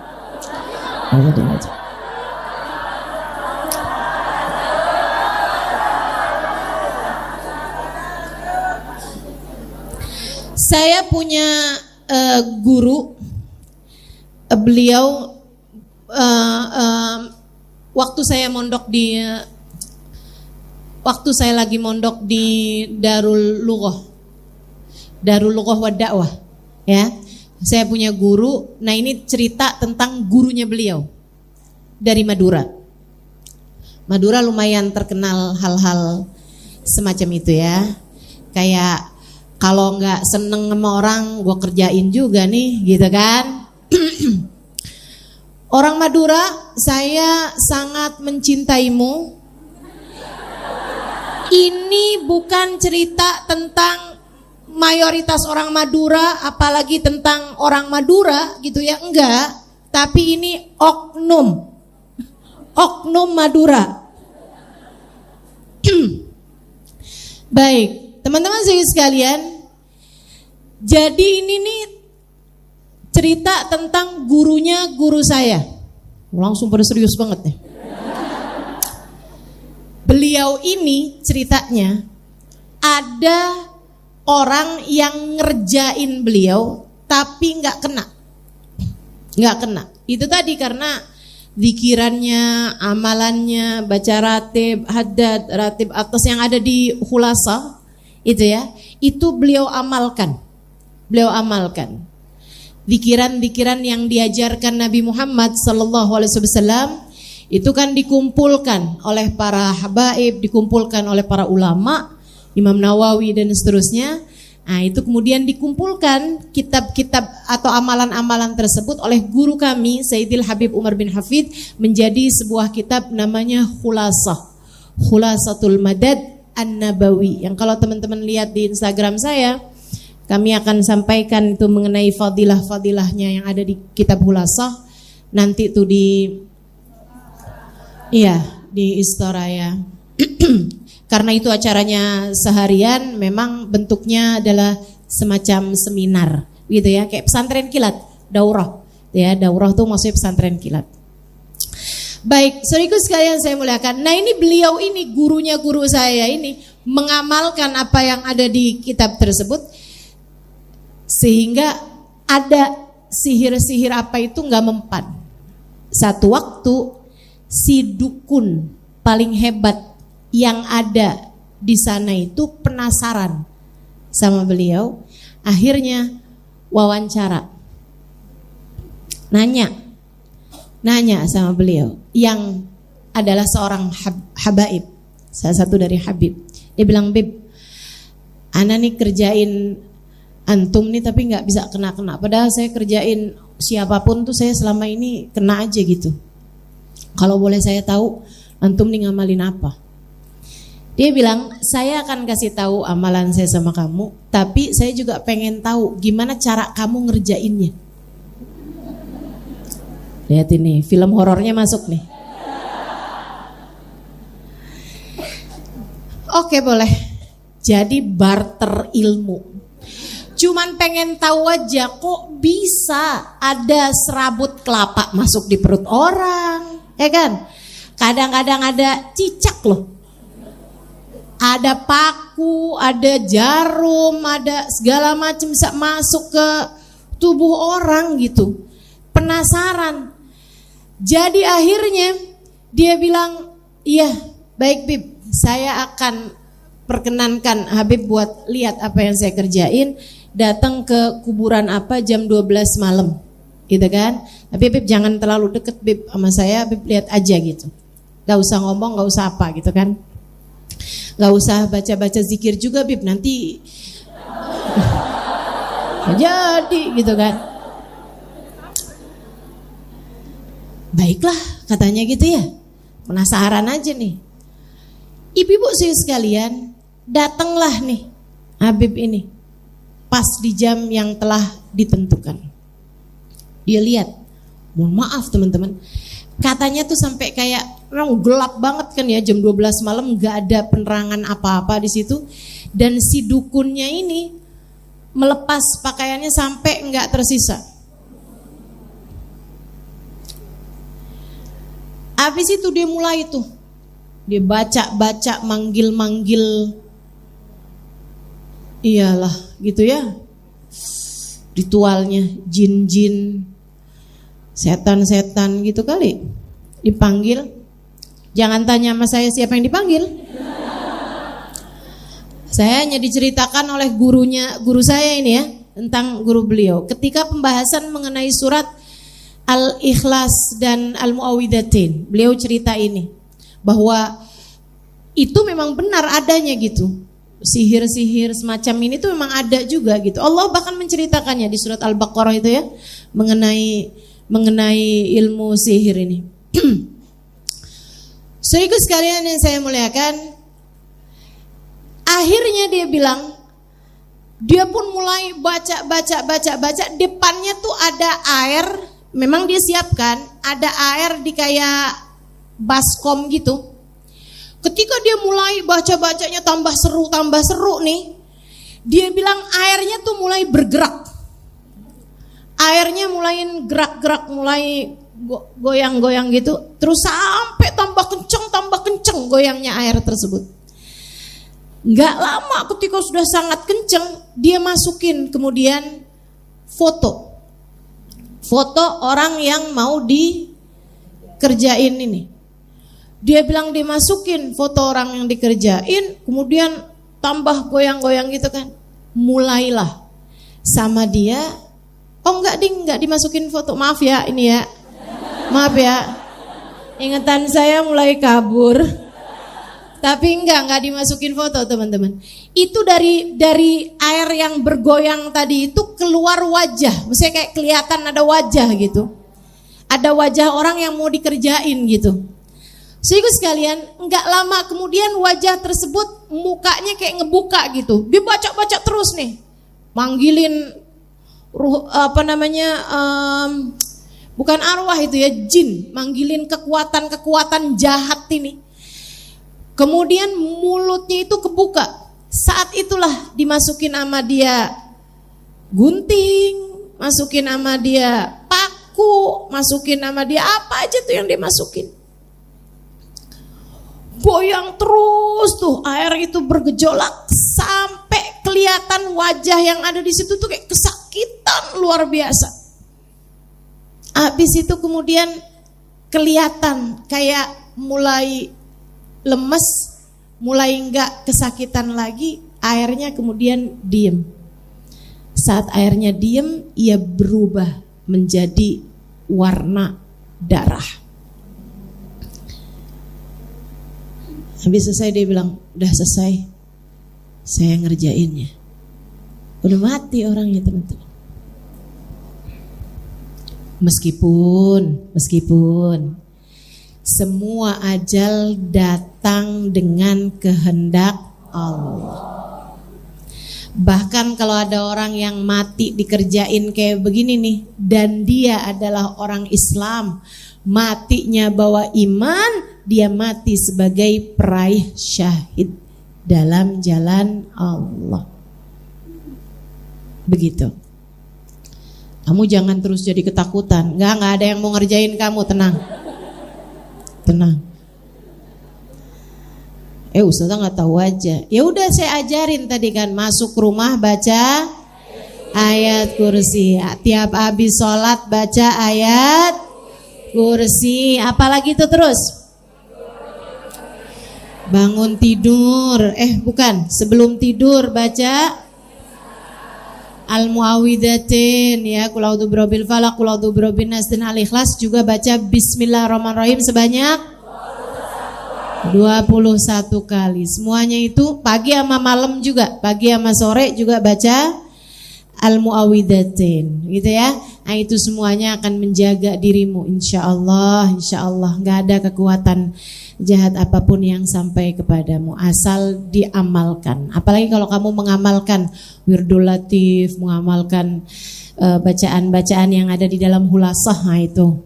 Saya punya guru, beliau waktu saya lagi mondok di Darul Lughah wa Da'wah, ya. Saya punya guru. Nah, ini cerita tentang gurunya beliau dari Madura. Madura lumayan terkenal hal-hal semacam itu ya. Kayak kalau nggak seneng sama orang, gue kerjain juga nih, gitu kan? Orang Madura, saya sangat mencintaimu. Ini bukan cerita tentang mayoritas orang Madura, apalagi tentang orang Madura gitu ya, enggak. Tapi ini oknum Madura. Baik, teman-teman sekalian. Jadi ini nih cerita tentang guru saya. Langsung pada serius banget nih. Beliau ini ceritanya ada orang yang ngerjain beliau tapi nggak kena. Itu tadi karena zikirannya, amalannya, baca ratib, haddad, ratib atas yang ada di Khulasa itu ya, itu beliau amalkan. Zikiran-zikiran yang diajarkan Nabi Muhammad sallallahu alaihi wasallam itu kan dikumpulkan oleh para habaib, dikumpulkan oleh para ulama, Imam Nawawi dan seterusnya. Nah, itu kemudian dikumpulkan kitab-kitab atau amalan-amalan tersebut oleh guru kami Sayyidil Habib Umar bin Hafid menjadi sebuah kitab namanya Khulasatul Madad An-Nabawi, yang kalau teman-teman lihat di Instagram saya, kami akan sampaikan itu mengenai fadilah-fadilahnya yang ada di kitab Khulasah. Nanti itu di Istoraya. Karena itu acaranya seharian, memang bentuknya adalah semacam seminar, gitu ya, kayak pesantren kilat, daurah. Ya, daurah itu maksudnya pesantren kilat. Baik, saudaraku sekalian saya muliakan. Nah, ini beliau ini gurunya guru saya ini mengamalkan apa yang ada di kitab tersebut, sehingga ada sihir-sihir apa itu nggak mempan. Satu waktu si dukun paling hebat yang ada di sana itu penasaran sama beliau, akhirnya wawancara, nanya sama beliau yang adalah seorang habaib, salah satu dari habib. Dia bilang, "Bib, ana nih kerjain antum nih tapi nggak bisa kena-kena. Padahal saya kerjain siapapun tuh saya selama ini kena aja gitu. Kalau boleh saya tahu antum nih ngamalin apa?" Dia bilang, "Saya akan kasih tahu amalan saya sama kamu, tapi saya juga pengen tahu gimana cara kamu ngerjainnya." Lihat ini, film horornya masuk nih. Oke, boleh. Jadi barter ilmu. Cuman pengen tahu aja kok bisa ada serabut kelapa masuk di perut orang, ya kan? Kadang-kadang ada cicak loh. Ada paku, ada jarum, ada segala macam bisa masuk ke tubuh orang gitu. Penasaran. Jadi akhirnya dia bilang, "Iya, baik Bib, saya akan perkenankan Habib buat lihat apa yang saya kerjain. Datang ke kuburan apa jam 12 malam." Gitu kan. Tapi Bib jangan terlalu deket Bib sama saya, Bib lihat aja gitu. Gak usah ngomong, gak usah apa gitu kan. Gak usah baca-baca zikir juga Bib, nanti jadi gitu kan. Baiklah katanya gitu ya. Penasaran aja nih. Ibu-ibu sekalian, datanglah nih Habib ini pas di jam yang telah ditentukan. Dia lihat, mohon maaf teman-teman, katanya tuh sampai kayak memang gelap banget kan ya, jam 12 malam nggak ada penerangan apa-apa di situ, dan si dukunnya ini melepas pakaiannya sampai nggak tersisa. Habis itu dia mulai tuh, dia baca-baca, manggil-manggil, iyalah gitu ya, ritualnya jin-jin, setan-setan gitu kali, dipanggil. Jangan tanya sama saya siapa yang dipanggil. Saya hanya diceritakan oleh guru saya ini ya, tentang guru beliau. Ketika pembahasan mengenai surat Al-Ikhlas dan Al-Mu'awwidhatain, beliau cerita ini, bahwa itu memang benar adanya gitu. Sihir-sihir semacam ini tuh memang ada juga gitu. Allah bahkan menceritakannya di surat Al-Baqarah itu ya, mengenai ilmu sihir ini. Saudaraku sekalian yang saya muliakan, akhirnya dia bilang, dia pun mulai baca, depannya tuh ada air, memang dia siapkan, ada air di kayak baskom gitu. Ketika dia mulai baca-bacanya tambah seru nih, dia bilang airnya tuh mulai bergerak. Airnya mulai gerak-gerak, mulai goyang-goyang gitu, terus sampai tambah kenceng goyangnya air tersebut. Gak lama ketika sudah sangat kenceng, dia masukin kemudian foto orang yang mau dikerjain ini. Dia bilang dia masukin foto orang yang dikerjain, kemudian tambah goyang-goyang gitu kan. Mulailah sama dia Oh enggak ding, enggak dimasukin foto. Maaf ya ini ya. Maaf ya. Ingatan saya mulai kabur. Tapi enggak dimasukin foto teman-teman. Itu dari air yang bergoyang tadi itu keluar wajah. Maksudnya kayak kelihatan ada wajah gitu. Ada wajah orang yang mau dikerjain gitu. Sehingga sekalian, enggak lama kemudian wajah tersebut mukanya kayak ngebuka gitu. Dibaca-baca terus nih. Manggilin bukan arwah itu ya, jin, manggilin kekuatan-kekuatan jahat ini. Kemudian mulutnya itu kebuka. Saat itulah dimasukin sama dia gunting, masukin sama dia paku, masukin sama dia apa aja tuh yang dimasukin. Goyang terus tuh, air itu bergejolak sampai kelihatan wajah yang ada di situ tuh kayak kesakitan luar biasa. Habis itu kemudian kelihatan kayak mulai lemes, mulai enggak kesakitan lagi, airnya kemudian diem. Saat airnya diem, ia berubah menjadi warna darah. Habis selesai dia bilang, udah selesai, saya ngerjainnya. Udah mati orangnya teman-teman. Meskipun semua ajal datang dengan kehendak Allah. Bahkan kalau ada orang yang mati dikerjain kayak begini nih, dan dia adalah orang Islam, matinya bawa iman, dia mati sebagai peraih syahid dalam jalan Allah. Begitu. Kamu jangan terus jadi ketakutan. Enggak ada yang mau ngerjain kamu, tenang. Tenang. Ustazah nggak tahu aja. Ya udah saya ajarin tadi kan, masuk rumah baca ayat kursi. Tiap habis sholat baca ayat kursi. Apalagi itu terus? Bangun tidur. Sebelum tidur baca Al-Muawwidatin ya, qul a'udzu birabbil falaq, qul a'udzu birabbin nas, dan Al-Ikhlas juga baca Bismillahirrahmanirrahim sebanyak 21 kali. Semuanya itu pagi sama malam juga, pagi sama sore juga baca Al-Muawwidatin gitu ya. Nah itu semuanya akan menjaga dirimu insyaallah. Gak ada kekuatan jahat apapun yang sampai kepadamu asal diamalkan. Apalagi kalau kamu mengamalkan wirdul latif, mengamalkan bacaan-bacaan yang ada di dalam hulasah, nah itu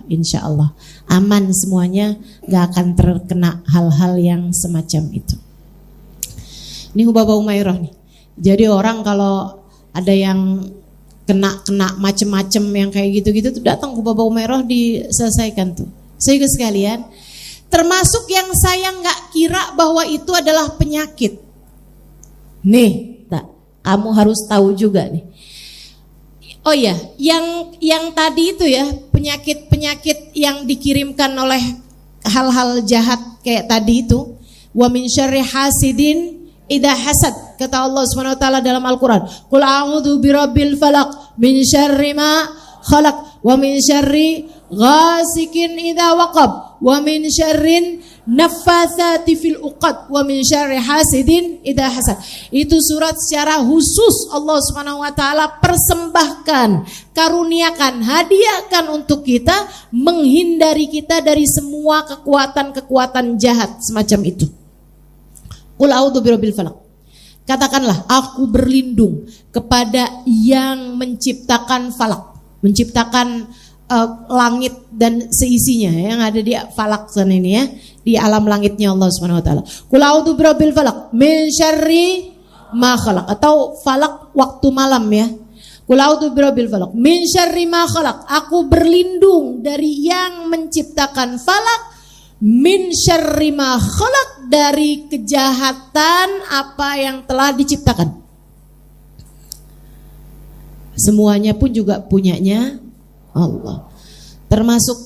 insyaallah aman semuanya, gak akan terkena hal-hal yang semacam itu. Ini Hubabah Umairah nih. Jadi orang kalau ada yang kena macem-macem yang kayak gitu-gitu tuh datang ke Hubabah Umairah diselesaikan tuh. Sehingga sekalian, termasuk yang saya nggak kira bahwa itu adalah penyakit. Nih, kamu harus tahu juga nih. Oh ya, yang tadi itu ya, penyakit-penyakit yang dikirimkan oleh hal-hal jahat kayak tadi itu. Wa min syarri hasidin idza hasad, kata Allah Subhanahu wa taala dalam Al-Qur'an. Qul a'udzu birabbil falaq min syarri ma khalaq wa min syarri ghasikin idza waqab wa min syarrin naffatsati fil uqad wa min syarri hasidin idza hasad. Itu surat secara khusus Allah Subhanahu wa taala persembahkan, karuniakan, hadiahkan untuk kita, menghindari kita dari semua kekuatan-kekuatan jahat semacam itu. Qul a'udzu birabbil falaq. Katakanlah, aku berlindung kepada yang menciptakan falak, menciptakan langit dan seisinya yang ada di falak sana ini ya, di alam langitnya Allah Subhanahu wa taala. Qul a'udzu birabbil falaq min syarri ma khalaq, atau falak waktu malam ya. Qul a'udzu birabbil falaq min syarri ma khalaq, aku berlindung dari yang menciptakan falak, min syarri ma khalaq, dari kejahatan apa yang telah diciptakan. Semuanya pun juga punyanya Allah. Termasuk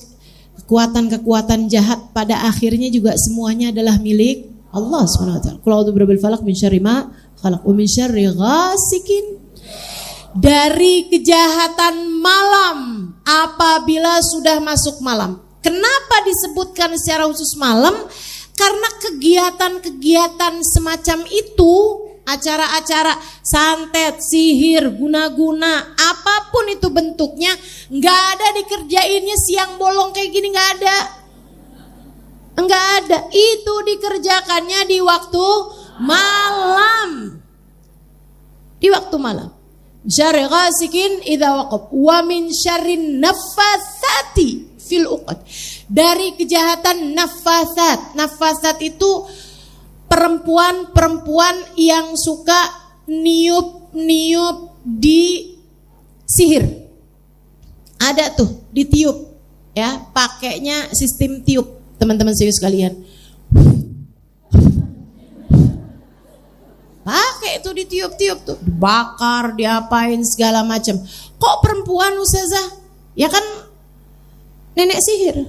kekuatan-kekuatan jahat pada akhirnya juga semuanya adalah milik Allah Subhanahu wa taala. Qul a'udzu birabbil falaq min syarri ma khalaq wa min syarri ghasikin dari kejahatan malam apabila sudah masuk malam. Kenapa disebutkan secara khusus malam? Karena kegiatan-kegiatan semacam itu, acara-acara santet, sihir, guna-guna, apapun itu bentuknya, nggak ada dikerjainnya siang bolong kayak gini, nggak ada. Enggak ada, itu dikerjakannya di waktu malam. Di waktu malam. Syarri ghasikin idza waqab wa min syarrin naffatsati fil uqad. Dari kejahatan nafasat. Nafasat itu perempuan-perempuan yang suka niup-niup di sihir. Ada tuh ditiup ya, pakainya sistem tiup. Teman-teman serius sekalian, pakai itu ditiup-tiup tuh, dibakar, diapain segala macam. Kok perempuan Ustazah? Ya kan nenek sihir.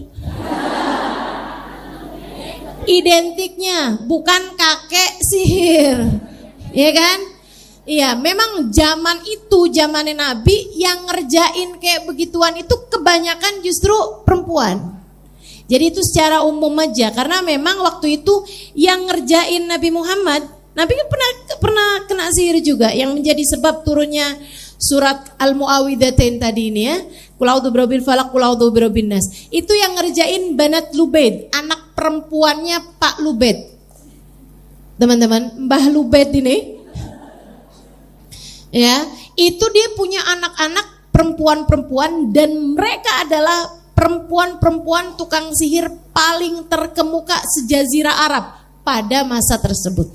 Identiknya bukan kakek sihir, ya kan? Iya, memang zaman itu, zamannya Nabi, yang ngerjain kayak begituan itu kebanyakan justru perempuan. Jadi itu secara umum aja, karena memang waktu itu yang ngerjain Nabi Muhammad, Nabi kan pernah kena sihir juga, yang menjadi sebab turunnya surat Al-Mu'awwidhatain tadi ini ya, Qul a'udzu birabbil falaq, Qul a'udzu birabbin nas. Itu yang ngerjain Banat Lubaid, anak perempuannya Pak Lubaid. Teman-teman, Mbah Lubaid ini, ya, itu dia punya anak-anak perempuan-perempuan dan mereka adalah perempuan-perempuan tukang sihir paling terkemuka sejazirah Arab pada masa tersebut.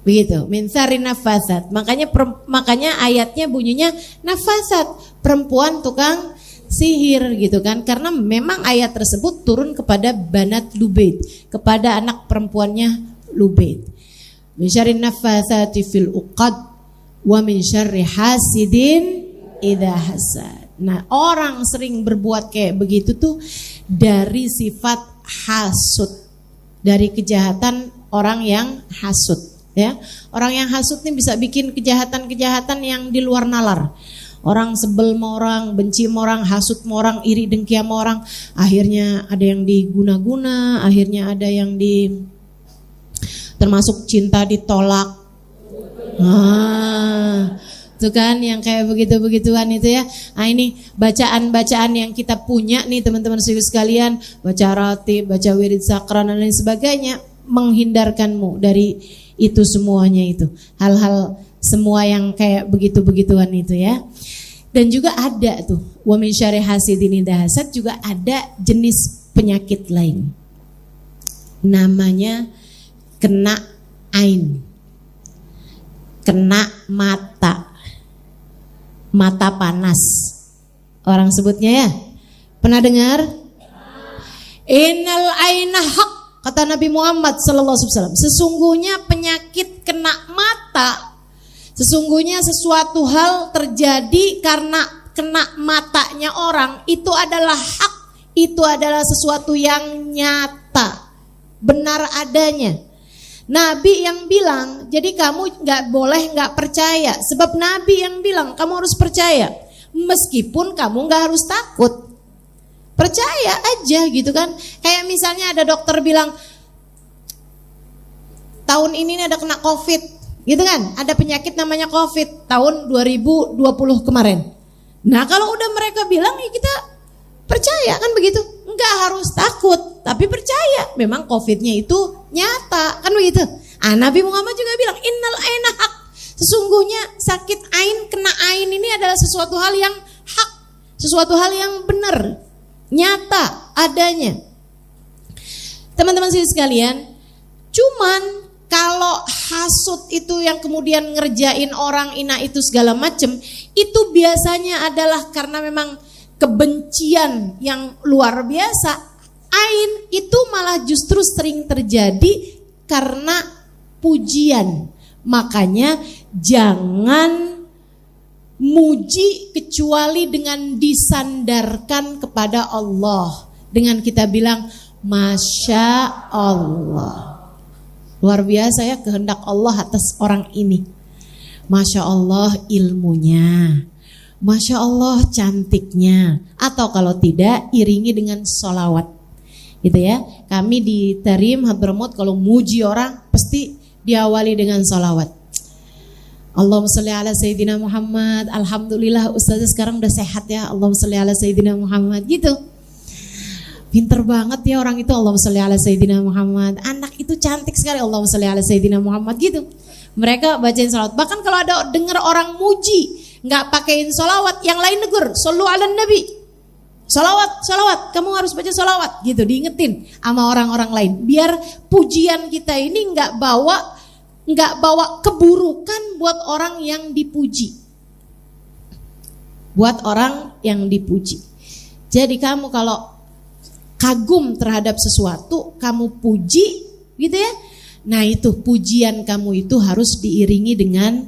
Begitu, min syarri nafasat. Makanya ayatnya bunyinya nafasat, perempuan tukang sihir gitu kan. Karena memang ayat tersebut turun kepada Banat Lubaid, kepada anak perempuannya Lubaid. Min syarri nafasati fil uqad wa min syarri hasidin idza hasad. Nah, orang sering berbuat kayak begitu tuh dari sifat hasud, dari kejahatan orang yang hasud, ya. Orang yang hasud nih bisa bikin kejahatan-kejahatan yang di luar nalar. Orang sebel sama orang, benci sama orang, hasud sama orang, iri dengki sama orang, akhirnya ada yang diguna-guna, akhirnya ada yang termasuk cinta ditolak. Itu kan yang kayak begitu-begituan itu ya. Nah, ini bacaan-bacaan yang kita punya nih teman-teman sekalian, baca ratib, baca wirid sakran dan lain sebagainya, menghindarkanmu dari itu semuanya itu. Hal-hal semua yang kayak begitu-begituan itu ya. Dan juga ada tuh wa min syarri hasidin idza hasad, juga ada jenis penyakit lain. Namanya kena ain. Kena mata panas, orang sebutnya ya. Pernah dengar? Innal aina haq, kata Nabi Muhammad sallallahu alaihi wasallam. Sesungguhnya penyakit kena mata, sesungguhnya sesuatu hal terjadi karena kena matanya orang, itu adalah hak, itu adalah sesuatu yang nyata, benar adanya. Nabi yang bilang, jadi kamu gak boleh gak percaya. Sebab Nabi yang bilang, kamu harus percaya. Meskipun kamu gak harus takut. Percaya aja gitu kan. Kayak misalnya ada dokter bilang, tahun ini ada kena COVID, gitu kan. Ada penyakit namanya COVID, tahun 2020 kemarin. Nah kalau udah mereka bilang, ya kita percaya kan begitu. Enggak harus takut, tapi percaya memang COVID-nya itu nyata, kan begitu. Nabi Muhammad juga bilang innal aina haq, sesungguhnya sakit ain, kena ain ini adalah sesuatu hal yang hak, sesuatu hal yang benar, nyata adanya. Teman-teman sekalian, cuman kalau hasud itu yang kemudian ngerjain orang ina itu segala macam, itu biasanya adalah karena memang kebencian yang luar biasa. Ain itu malah justru sering terjadi karena pujian. Makanya jangan muji kecuali dengan disandarkan kepada Allah, dengan kita bilang Masya Allah. Luar biasa ya kehendak Allah atas orang ini. Masya Allah ilmunya, Masya Allah cantiknya. Atau kalau tidak, iringi dengan sholawat, gitu ya. Kami di Tarim Hadramut kalau muji orang pasti diawali dengan sholawat. Allahumma sholli ala Sayyidina Muhammad. Alhamdulillah Ustazah sekarang udah sehat ya. Allahumma sholli ala Sayyidina Muhammad, gitu. Pinter banget ya orang itu. Allahumma sholli ala Sayyidina Muhammad. Anak itu cantik sekali. Allahumma sholli ala Sayyidina Muhammad, gitu. Mereka bacain sholawat. Bahkan kalau ada dengar orang muji nggak pakein sholawat, yang lain negur, shollu ala nabi, sholawat, kamu harus baca sholawat, gitu, diingetin sama orang-orang lain. Biar pujian kita ini nggak bawa keburukan buat orang yang dipuji. Buat orang yang dipuji. Jadi kamu kalau kagum terhadap sesuatu, kamu puji, gitu ya. Nah itu pujian kamu itu harus diiringi dengan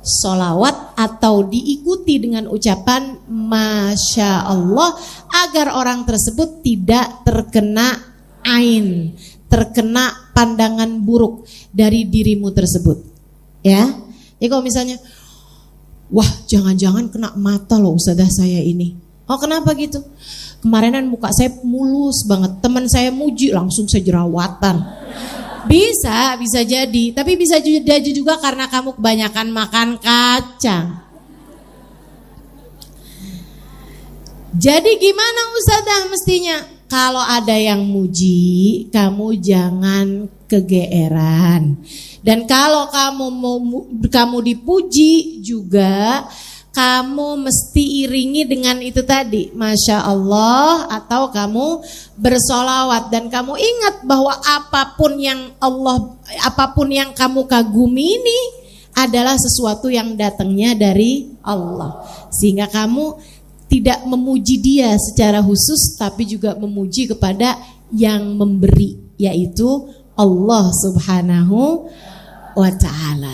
sholawat atau diikuti dengan ucapan Masya Allah, agar orang tersebut tidak terkena ain, terkena pandangan buruk dari dirimu tersebut. Ya, jadi kalau misalnya, wah jangan-jangan kena mata loh Ustazah saya ini. Oh kenapa gitu? Kemarinan muka saya mulus banget, teman saya muji langsung saya jerawatan. Bisa jadi, tapi bisa jadi juga karena kamu kebanyakan makan kacang. Jadi gimana Ustazah mestinya? Kalau ada yang muji, kamu jangan kegeeran. Dan kalau kamu dipuji juga, kamu mesti iringi dengan itu tadi, Masya Allah, atau kamu bersolawat. Dan kamu ingat bahwa apapun yang kamu kagumi ini adalah sesuatu yang datangnya dari Allah. Sehingga kamu tidak memuji dia secara khusus, tapi juga memuji kepada yang memberi, yaitu Allah Subhanahu wa Ta'ala.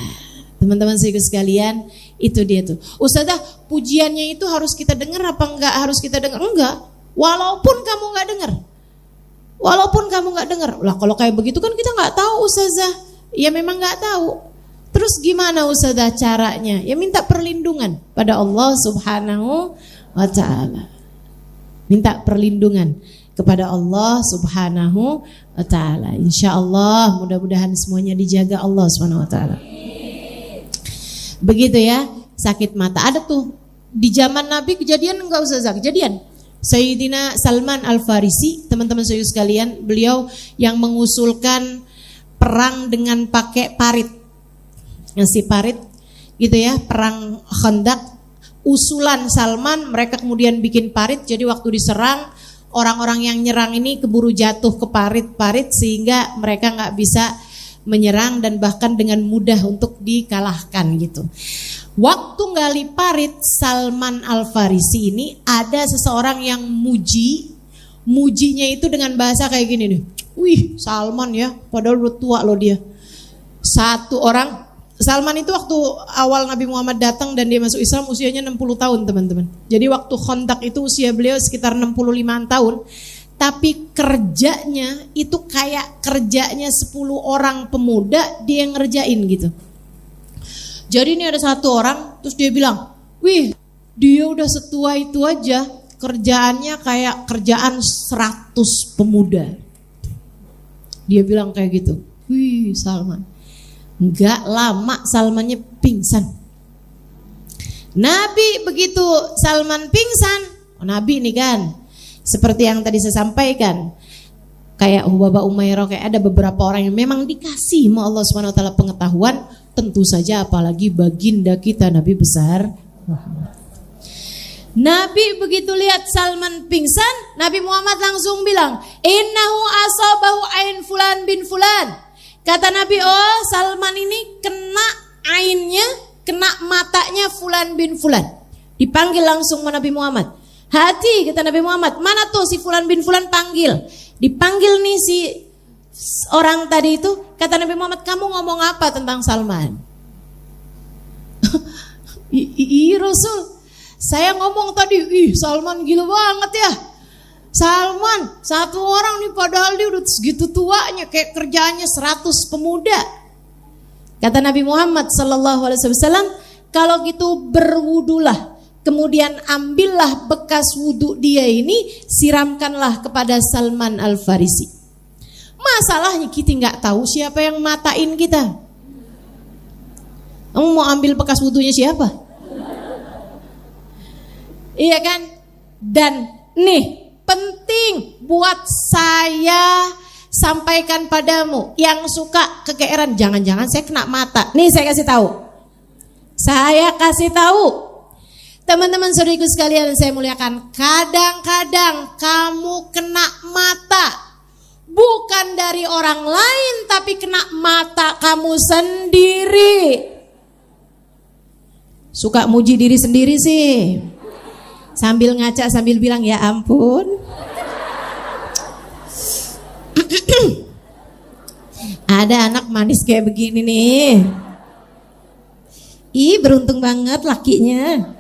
Teman-teman sekalian, itu dia tuh. Ustazah, pujiannya itu harus kita dengar apa enggak? Harus kita dengar? Enggak. Walaupun kamu enggak dengar. Lah kalau kayak begitu kan kita enggak tahu Ustazah. Ya memang enggak tahu. Terus gimana Ustazah caranya? Ya minta perlindungan pada Allah Subhanahu wa Ta'ala. Minta perlindungan kepada Allah Subhanahu wa Ta'ala. Insyaallah mudah-mudahan semuanya dijaga Allah Subhanahu wa Ta'ala. Begitu ya, sakit mata. Ada tuh di zaman Nabi kejadian enggak Ustazah? Kejadian. Sayyidina Salman Al-Farisi, teman-teman saya sekalian, beliau yang mengusulkan perang dengan pakai parit. Ngasih parit gitu ya, perang Khandaq. Usulan Salman, mereka kemudian bikin parit. Jadi waktu diserang, orang-orang yang nyerang ini keburu jatuh ke parit-parit sehingga mereka enggak bisa menyerang dan bahkan dengan mudah untuk dikalahkan gitu. Waktu gali parit Salman Al-Farisi ini ada seseorang yang mujinya itu dengan bahasa kayak gini nih. Wih Salman ya, padahal udah tua loh dia. Satu orang, Salman itu waktu awal Nabi Muhammad datang dan dia masuk Islam usianya 60 tahun teman-teman. Jadi waktu Khandaq itu usia beliau sekitar 65 tahun. Tapi kerjanya itu kayak kerjanya 10 orang pemuda dia yang ngerjain gitu. Jadi ini ada satu orang, terus dia bilang, wih dia udah setua itu aja, kerjaannya kayak kerjaan 100 pemuda. Dia bilang kayak gitu. Wih Salman. Enggak lama Salmannya pingsan. Nabi begitu Salman pingsan, Nabi ini kan seperti yang tadi saya sampaikan, kayak Hubaba Umairah, kayak ada beberapa orang yang memang dikasih sama Allah Subhanahu wa Ta'ala pengetahuan, tentu saja apalagi baginda kita Nabi besar Muhammad. Nabi begitu lihat Salman pingsan, Nabi Muhammad langsung bilang, innahu asabahu ain fulan bin fulan. Kata Nabi, oh Salman ini kena ainnya, kena matanya fulan bin fulan. Dipanggil langsung sama Nabi Muhammad. Hati, kata Nabi Muhammad, mana tuh si fulan bin fulan, panggil. Dipanggil nih si orang tadi itu, kata Nabi Muhammad, kamu ngomong apa tentang Salman? Iya Rasul, saya ngomong tadi, Salman gila banget ya. Salman, satu orang nih padahal dia udah segitu tuanya, kayak kerjaannya 100 pemuda. Kata Nabi Muhammad sallallahu alaihi wasallam, kalau gitu berwudulah, kemudian ambillah bekas wudu dia ini, siramkanlah kepada Salman Al-Farisi. Masalahnya kita nggak tahu siapa yang matain kita. Kamu mau ambil bekas wudunya siapa? Iya kan? Dan nih penting buat saya sampaikan padamu yang suka kegeeran, jangan-jangan saya kena mata. Nih saya kasih tahu. Saya kasih tahu. Teman-teman saudariku sekalian saya muliakan, kadang-kadang kamu kena mata bukan dari orang lain, tapi kena mata kamu sendiri. Suka muji diri sendiri sih. Sambil ngaca sambil bilang ya ampun. Ada anak manis kayak begini nih. Ih, beruntung banget lakinya.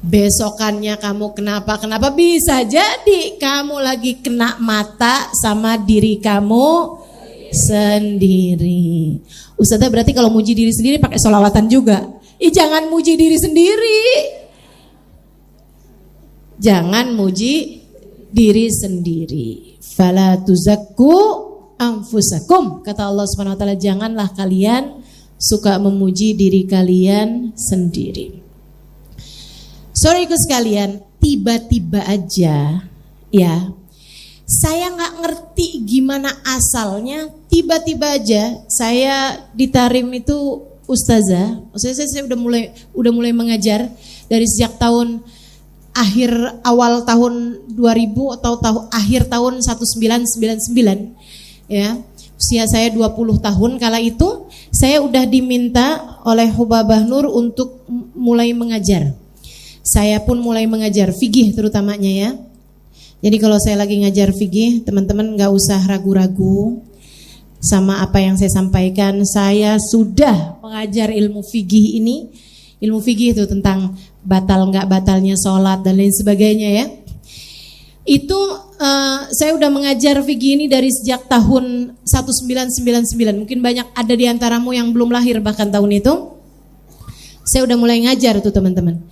Besokannya kamu kenapa bisa jadi kamu lagi kena mata sama diri kamu sendiri. Ustazah berarti kalau muji diri sendiri pakai sholawatan juga. Jangan muji diri sendiri. Jangan muji diri sendiri. Fala tuzakku anfusakum. Kata Allah Subhanahu wa taala, janganlah kalian suka memuji diri kalian sendiri. Saudaraku sekalian, tiba-tiba aja ya, saya nggak ngerti gimana asalnya, tiba-tiba aja saya ditarim itu ustazah. Saya udah mulai mengajar dari sejak awal tahun 2000 atau akhir tahun 1999 ya. Usia saya 20 tahun kala itu saya udah diminta oleh Hubabah Nur untuk mulai mengajar. Saya pun mulai mengajar fikih terutamanya ya. Jadi kalau saya lagi ngajar fikih, teman-teman gak usah ragu-ragu sama apa yang saya sampaikan. Saya sudah mengajar ilmu fikih ini. Ilmu fikih itu tentang batal gak batalnya sholat dan lain sebagainya ya. Itu saya udah mengajar fikih ini dari sejak tahun 1999. Mungkin banyak ada di antaramu yang belum lahir bahkan tahun itu. Saya udah mulai ngajar tuh teman-teman.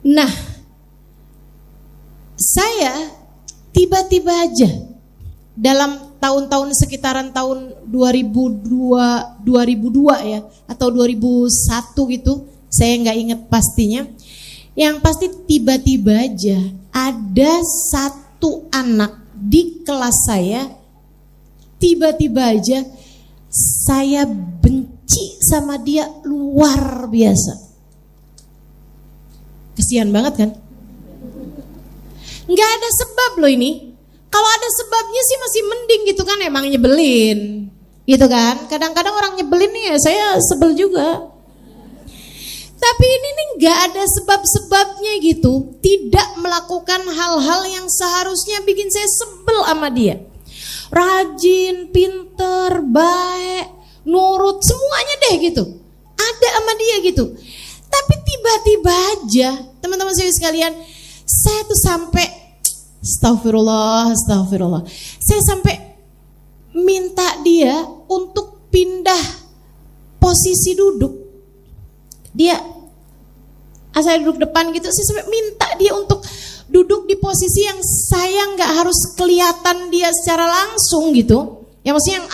Nah, saya tiba-tiba aja dalam tahun-tahun sekitaran tahun 2002 ya atau 2001 gitu, saya nggak ingat pastinya. Yang pasti tiba-tiba aja ada satu anak di kelas saya, tiba-tiba aja saya benci sama dia luar biasa. Kesian banget kan? Nggak ada sebab loh ini. Kalau ada sebabnya sih masih mending gitu kan, emang nyebelin gitu kan. Kadang-kadang orang nyebelin nih ya saya sebel juga. Tapi ini nih nggak ada sebab-sebabnya gitu. Tidak melakukan hal-hal yang seharusnya bikin saya sebel sama dia. Rajin, pinter, baik, nurut, semuanya deh gitu. Ada sama dia gitu. Tapi tiba-tiba aja, teman-teman saya sekalian, saya tuh sampai astagfirullah. Saya sampai minta dia untuk pindah posisi duduk. Saya duduk depan gitu, saya sampai minta dia untuk duduk di posisi yang saya nggak harus kelihatan dia secara langsung gitu. Ya maksudnya yang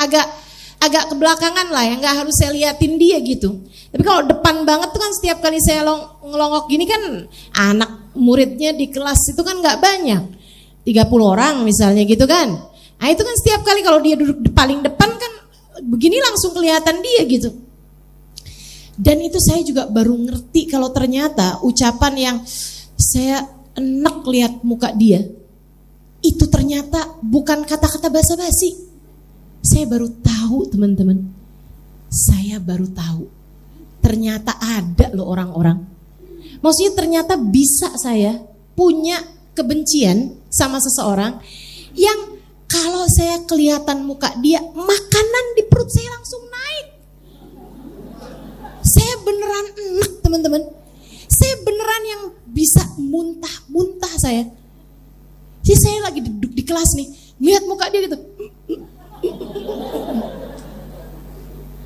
agak kebelakangan lah, yang nggak harus saya liatin dia gitu. Tapi kalau depan banget tuh kan setiap kali saya ngelongok gini kan anak muridnya di kelas itu kan nggak banyak, 30 orang misalnya gitu kan. Nah itu kan setiap kali kalau dia duduk paling depan kan begini langsung kelihatan dia gitu. Dan itu saya juga baru ngerti kalau ternyata ucapan yang saya enak lihat muka dia itu ternyata bukan kata-kata basa-basi. Saya baru tahu teman-teman. Saya baru tahu. Ternyata ada loh orang-orang. Maksudnya ternyata bisa saya punya kebencian sama seseorang yang kalau saya kelihatan muka dia, makanan di perut saya langsung naik. Saya beneran enak teman-teman. Saya beneran yang bisa muntah-muntah saya. Jadi saya lagi duduk di kelas nih, lihat muka dia gitu.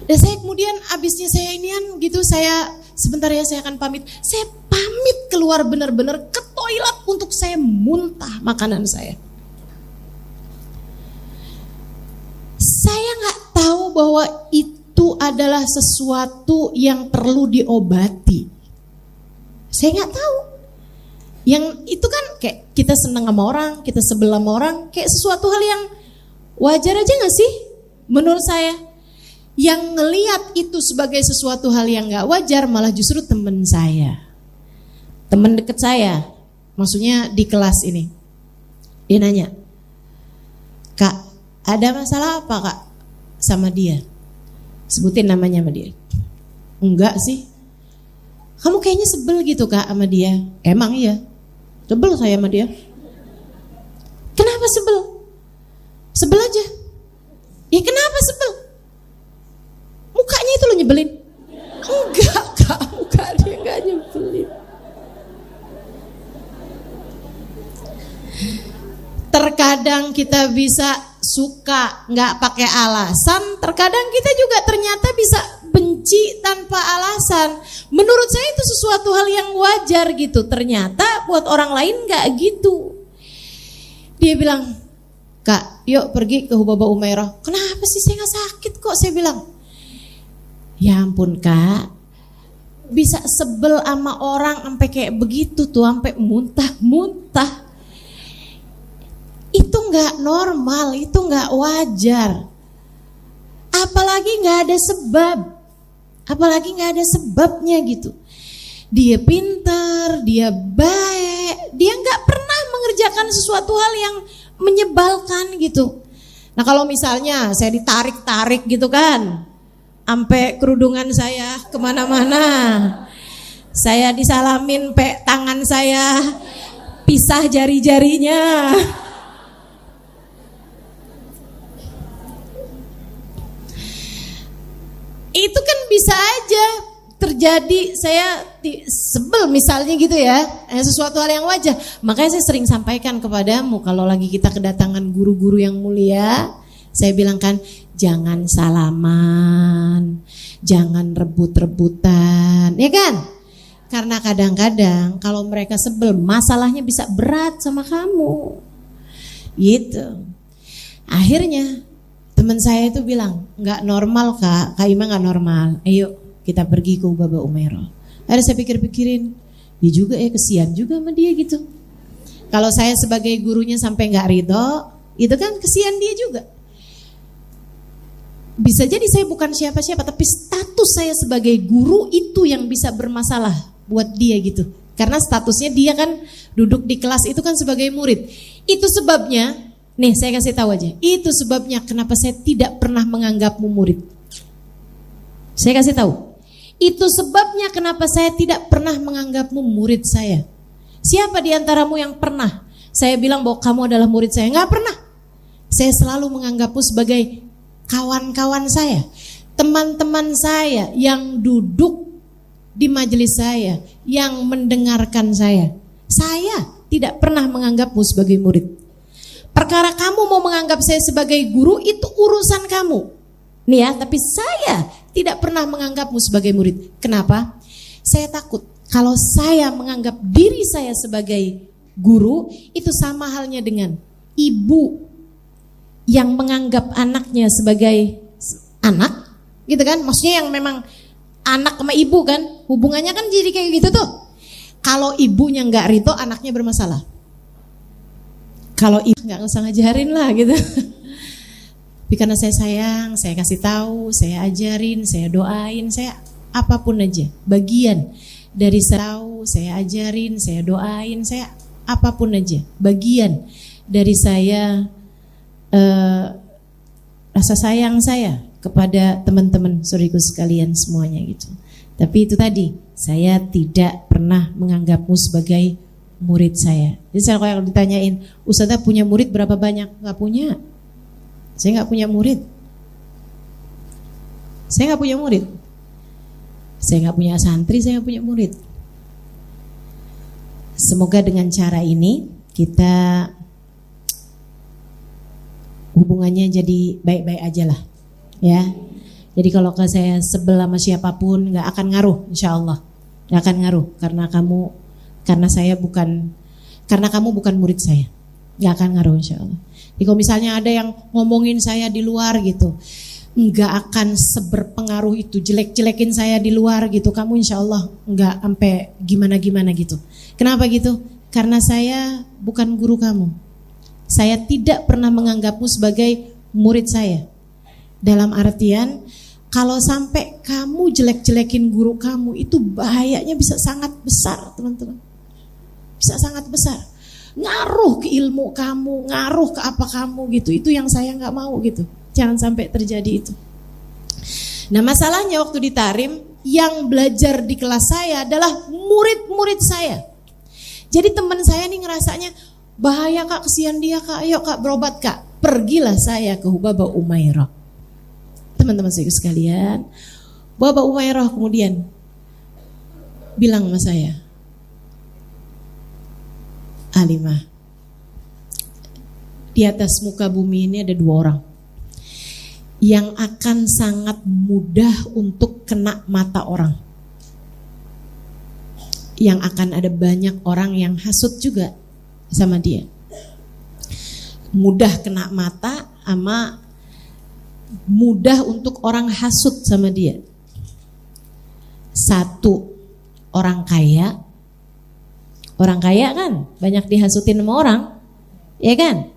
Dan saya kemudian abisnya saya inian gitu, saya sebentar ya saya akan pamit. Saya pamit keluar benar-benar ke toilet untuk saya muntah makanan saya. Saya nggak tahu bahwa itu adalah sesuatu yang perlu diobati. Saya nggak tahu. Yang itu kan kayak kita senang sama orang, kita sebel sama orang, kayak sesuatu hal yang wajar aja nggak sih? Menurut saya. Yang ngelihat itu sebagai sesuatu hal yang gak wajar malah justru teman saya, teman deket saya, maksudnya di kelas ini. Dia nanya, "Kak, ada masalah apa kak sama dia?" Sebutin namanya sama dia. "Enggak sih." "Kamu kayaknya sebel gitu kak sama dia." "Emang iya, sebel saya sama dia." "Kenapa sebel?" "Sebel aja." "Ya kenapa sebel?" "Mukanya itu lo nyebelin." "Enggak kak, muka dia gak nyebelin." Terkadang kita bisa suka gak pakai alasan, terkadang kita juga ternyata bisa benci tanpa alasan. Menurut saya itu sesuatu hal yang wajar gitu. Ternyata buat orang lain gak gitu. Dia bilang, "Kak, yuk pergi ke Hubaba Umairah." "Kenapa sih, saya gak sakit kok," saya bilang. "Ya ampun kak, bisa sebel sama orang sampai kayak begitu tuh, sampai muntah-muntah. Itu nggak normal, itu nggak wajar. Apalagi nggak ada sebab, apalagi nggak ada sebabnya gitu. Dia pintar, dia baik, dia nggak pernah mengerjakan sesuatu hal yang menyebalkan gitu. Nah kalau misalnya saya ditarik-tarik gitu kan, sampai kerudungan saya kemana-mana, saya disalamin tangan saya pisah jari-jarinya, itu kan bisa aja terjadi. Saya sebel misalnya gitu ya, sesuatu hal yang wajar. Makanya saya sering sampaikan kepadamu, kalau lagi kita kedatangan guru-guru yang mulia, saya bilang kan, jangan salaman, jangan rebut-rebutan, ya kan? Karena kadang-kadang kalau mereka sebel, masalahnya bisa berat sama kamu, gitu. Akhirnya teman saya itu bilang, nggak normal kak, Kak Ima nggak normal. Ayo kita pergi ke Hubaba Umairah. Ada saya pikir-pikirin, dia juga kesian juga sama dia gitu. Kalau saya sebagai gurunya sampai nggak ridho, itu kan kesian dia juga. Bisa jadi saya bukan siapa-siapa, tapi status saya sebagai guru itu yang bisa bermasalah buat dia gitu. Karena statusnya dia kan duduk di kelas itu kan sebagai murid. Itu sebabnya, nih saya kasih tahu aja, itu sebabnya kenapa saya tidak pernah menganggapmu murid. Saya kasih tahu, itu sebabnya kenapa saya tidak pernah menganggapmu murid saya. Siapa di antaramu yang pernah saya bilang bahwa kamu adalah murid saya? Nggak pernah. Saya selalu menganggapmu sebagai kawan-kawan saya, teman-teman saya yang duduk di majelis saya, yang mendengarkan saya. Saya tidak pernah menganggapmu sebagai murid. Perkara kamu mau menganggap saya sebagai guru, itu urusan kamu. Nih ya, tapi saya tidak pernah menganggapmu sebagai murid. Kenapa? Saya takut kalau saya menganggap diri saya sebagai guru, itu sama halnya dengan ibu yang menganggap anaknya sebagai anak, gitu kan? Maksudnya yang memang anak sama ibu kan, hubungannya kan jadi kayak gitu tuh. Kalau ibunya nggak ridho, anaknya bermasalah. Kalau ibu nggak usah ngajarin lah gitu. Tapi karena saya sayang, saya kasih tahu, saya ajarin, saya doain, saya apapun aja, bagian dari saya tahu, saya ajarin, saya doain, saya apapun aja, bagian dari saya. Rasa sayang saya kepada teman-teman saudariku sekalian semuanya gitu. Tapi itu tadi, saya tidak pernah menganggapmu sebagai murid saya. Jadi saya kalau ditanyain, Ustazah punya murid berapa banyak? Gak punya. Saya gak punya murid. Saya gak punya murid. Saya gak punya santri, saya gak punya murid. Semoga dengan cara ini kita hubungannya jadi baik-baik aja lah, ya. Jadi kalau ke saya sebel sama siapapun nggak akan ngaruh, insya Allah nggak akan ngaruh karena kamu bukan murid saya, nggak akan ngaruh insya Allah. Jadi kalau misalnya ada yang ngomongin saya di luar gitu, nggak akan seberpengaruh itu, jelek-jelekin saya di luar gitu, kamu insya Allah nggak sampai gimana-gimana gitu. Kenapa gitu? Karena saya bukan guru kamu. Saya tidak pernah menganggapmu sebagai murid saya. Dalam artian, kalau sampai kamu jelek-jelekin guru kamu, itu bahayanya bisa sangat besar, teman-teman. Bisa sangat besar. Ngaruh ke ilmu kamu, ngaruh ke apa kamu gitu. Itu yang saya nggak mau gitu. Jangan sampai terjadi itu. Nah, masalahnya waktu di Tarim, yang belajar di kelas saya adalah murid-murid saya. Jadi teman saya nih ngerasanya, bahaya kak, kesian dia kak, ayo kak berobat kak. Pergilah saya ke Hubaba Umairah. Teman-teman saya sekalian, Hubaba Umairah kemudian bilang sama saya, Alimah, di atas muka bumi ini ada 2 orang yang akan sangat mudah untuk kena mata orang. Yang akan ada banyak orang yang hasut juga sama dia. Mudah kena mata sama mudah untuk orang hasut sama dia. 1, orang kaya. Orang kaya kan banyak dihasutin sama orang, ya kan?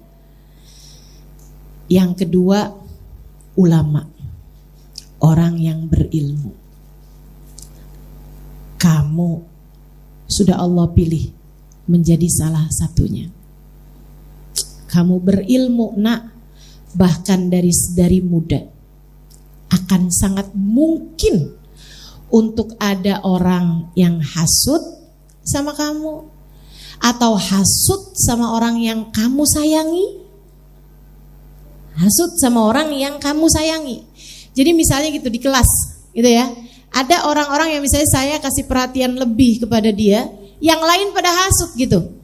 Yang kedua, ulama, orang yang berilmu. Kamu sudah Allah pilih menjadi salah satunya. Kamu berilmu nak, bahkan dari muda. Akan sangat mungkin untuk ada orang yang hasut sama kamu, atau hasut sama orang yang kamu sayangi. Hasut sama orang yang kamu sayangi. Jadi misalnya gitu di kelas gitu ya, ada orang-orang yang misalnya saya kasih perhatian lebih kepada dia, yang lain pada hasut gitu.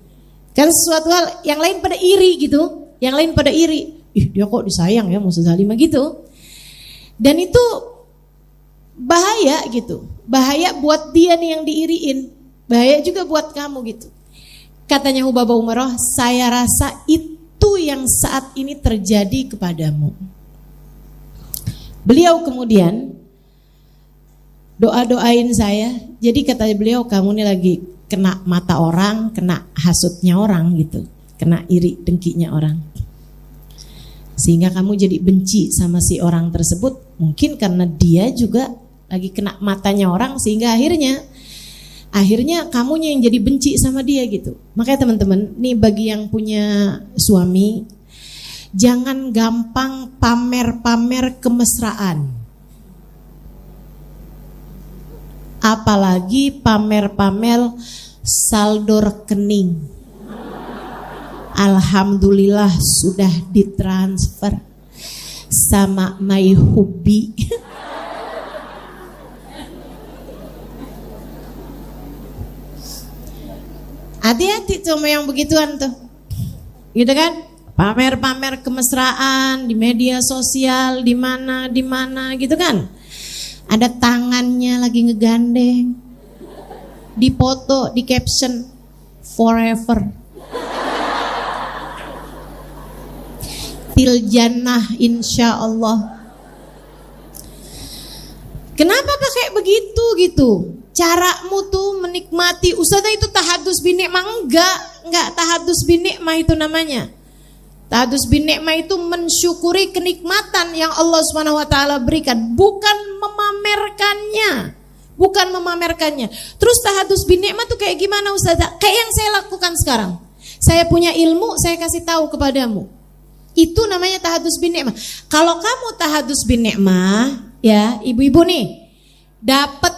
Karena sesuatu hal yang lain pada iri gitu, yang lain pada iri. Ih, dia kok disayang ya Musa Salimah gitu. Dan itu bahaya gitu. Bahaya buat dia nih yang diiriin, bahaya juga buat kamu gitu. Katanya Hubaba Umairah, saya rasa itu yang saat ini terjadi kepadamu. Beliau kemudian doa-doain saya. Jadi katanya beliau, kamu nih lagi kena mata orang, kena hasutnya orang gitu, kena iri dengkinya orang, sehingga kamu jadi benci sama si orang tersebut. Mungkin karena dia juga lagi kena matanya orang, sehingga akhirnya kamunya yang jadi benci sama dia gitu. Makanya teman-teman, nih bagi yang punya suami, jangan gampang pamer-pamer kemesraan. Apalagi pamer-pamer saldo rekening. Alhamdulillah sudah ditransfer sama My Hubby. Hati-hati sama yang begituan tuh, gitu kan? Pamer-pamer kemesraan di media sosial, di mana gitu kan? Ada tangannya lagi ngegandeng, di foto, di caption forever, til jannah insya Allah. Kenapa pakai begitu gitu? Caramu tuh menikmati. Ustazah itu tahadus bin nikmah? Enggak tahadus bin nikmah itu namanya. Tahadus bin nikmah itu mensyukuri kenikmatan yang Allah SWT berikan, bukan memamerkannya. Bukan memamerkannya. Terus tahadus bin nikmah tuh kayak gimana Ustazah? Kayak yang saya lakukan sekarang. Saya punya ilmu, saya kasih tahu kepadamu. Itu namanya tahadus bin nikmah. Kalau kamu tahadus bin nikmah, ya ibu-ibu nih, dapat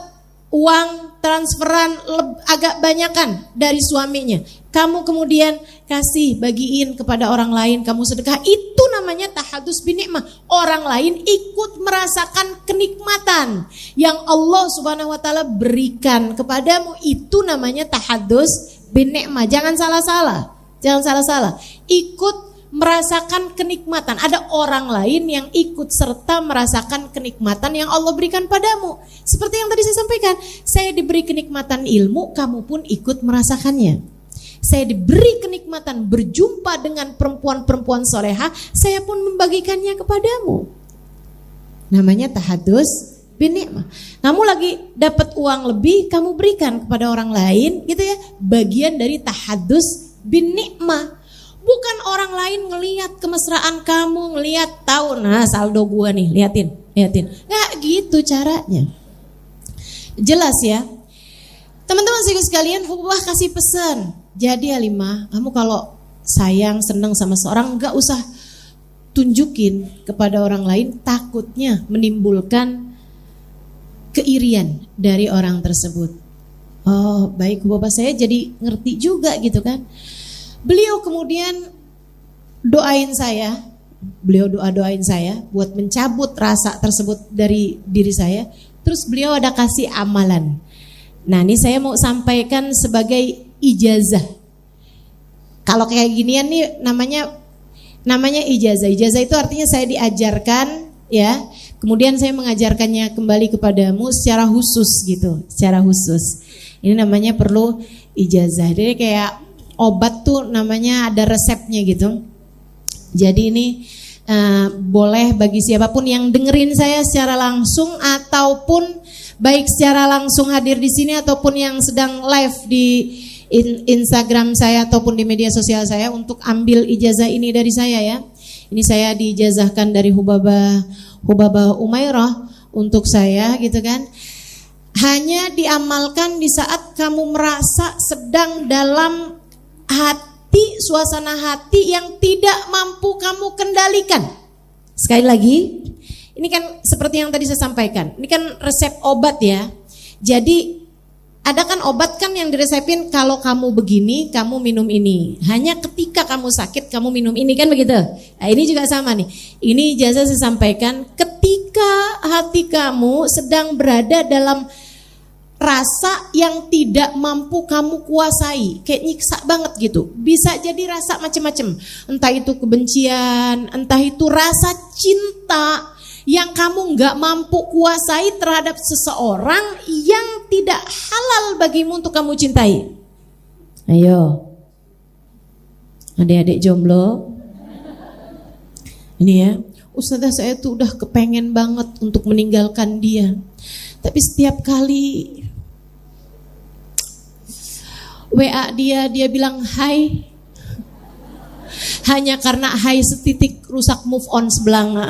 uang transferan agak banyakan dari suaminya, kamu kemudian kasih, bagiin kepada orang lain, kamu sedekah, itu namanya tahadus bin nikmah. Orang lain ikut merasakan kenikmatan yang Allah Subhanahu wa taala berikan kepadamu, itu namanya tahadus bin nikmah. Jangan salah-salah. Ikut merasakan kenikmatan. Ada orang lain yang ikut serta merasakan kenikmatan yang Allah berikan padamu. Seperti yang tadi saya sampaikan, saya diberi kenikmatan ilmu, kamu pun ikut merasakannya. Saya diberi kenikmatan berjumpa dengan perempuan-perempuan solehah, saya pun membagikannya kepadamu. Namanya tahadus bin ni'mah. Kamu lagi dapat uang lebih, kamu berikan kepada orang lain, gitu ya. Bagian dari tahadus bin ni'mah. Bukan orang lain ngelihat kemesraan kamu, ngelihat tahu, nah saldo gua nih, liatin. Nggak gitu caranya. Jelas ya. Teman-teman sekalian, Hububah kasih pesan. Jadi Halimah, kamu kalau sayang, senang sama seorang, nggak usah tunjukin kepada orang lain, takutnya menimbulkan keirian dari orang tersebut. Oh baik, Hububah, saya jadi ngerti juga gitu kan. Beliau kemudian doain saya, doain saya buat mencabut rasa tersebut dari diri saya. Terus beliau ada kasih amalan. Nah ini saya mau sampaikan sebagai ijazah. Kalau kayak ginian nih namanya ijazah. Ijazah itu artinya saya diajarkan ya. Kemudian saya mengajarkannya kembali kepadamu secara khusus gitu, secara khusus. Ini namanya perlu ijazah. Jadi kayak obat tuh namanya ada resepnya gitu. Jadi ini boleh bagi siapapun yang dengerin saya secara langsung ataupun baik secara langsung hadir di sini ataupun yang sedang live di Instagram saya ataupun di media sosial saya untuk ambil ijazah ini dari saya ya. Ini saya diijazahkan dari Hubabah Umairah untuk saya gitu kan. Hanya diamalkan di saat kamu merasa sedang dalam hati, suasana hati yang tidak mampu kamu kendalikan. Sekali lagi, ini kan seperti yang tadi saya sampaikan, ini kan resep obat ya. Jadi ada kan obat kan yang diresepin, kalau kamu begini, kamu minum ini. Hanya ketika kamu sakit, kamu minum ini, kan begitu. Nah ini juga sama nih. Ini ijazah saya sampaikan, ketika hati kamu sedang berada dalam rasa yang tidak mampu kamu kuasai, kayak nyiksa banget gitu. Bisa jadi rasa macam-macam, entah itu kebencian, entah itu rasa cinta yang kamu nggak mampu kuasai terhadap seseorang yang tidak halal bagimu untuk kamu cintai. Ayo, adik-adik jomblo, ini ya, Ustazah saya tuh udah kepengen banget untuk meninggalkan dia, tapi setiap kali WA dia bilang hai, hanya karena hai setitik rusak move on sebelanga.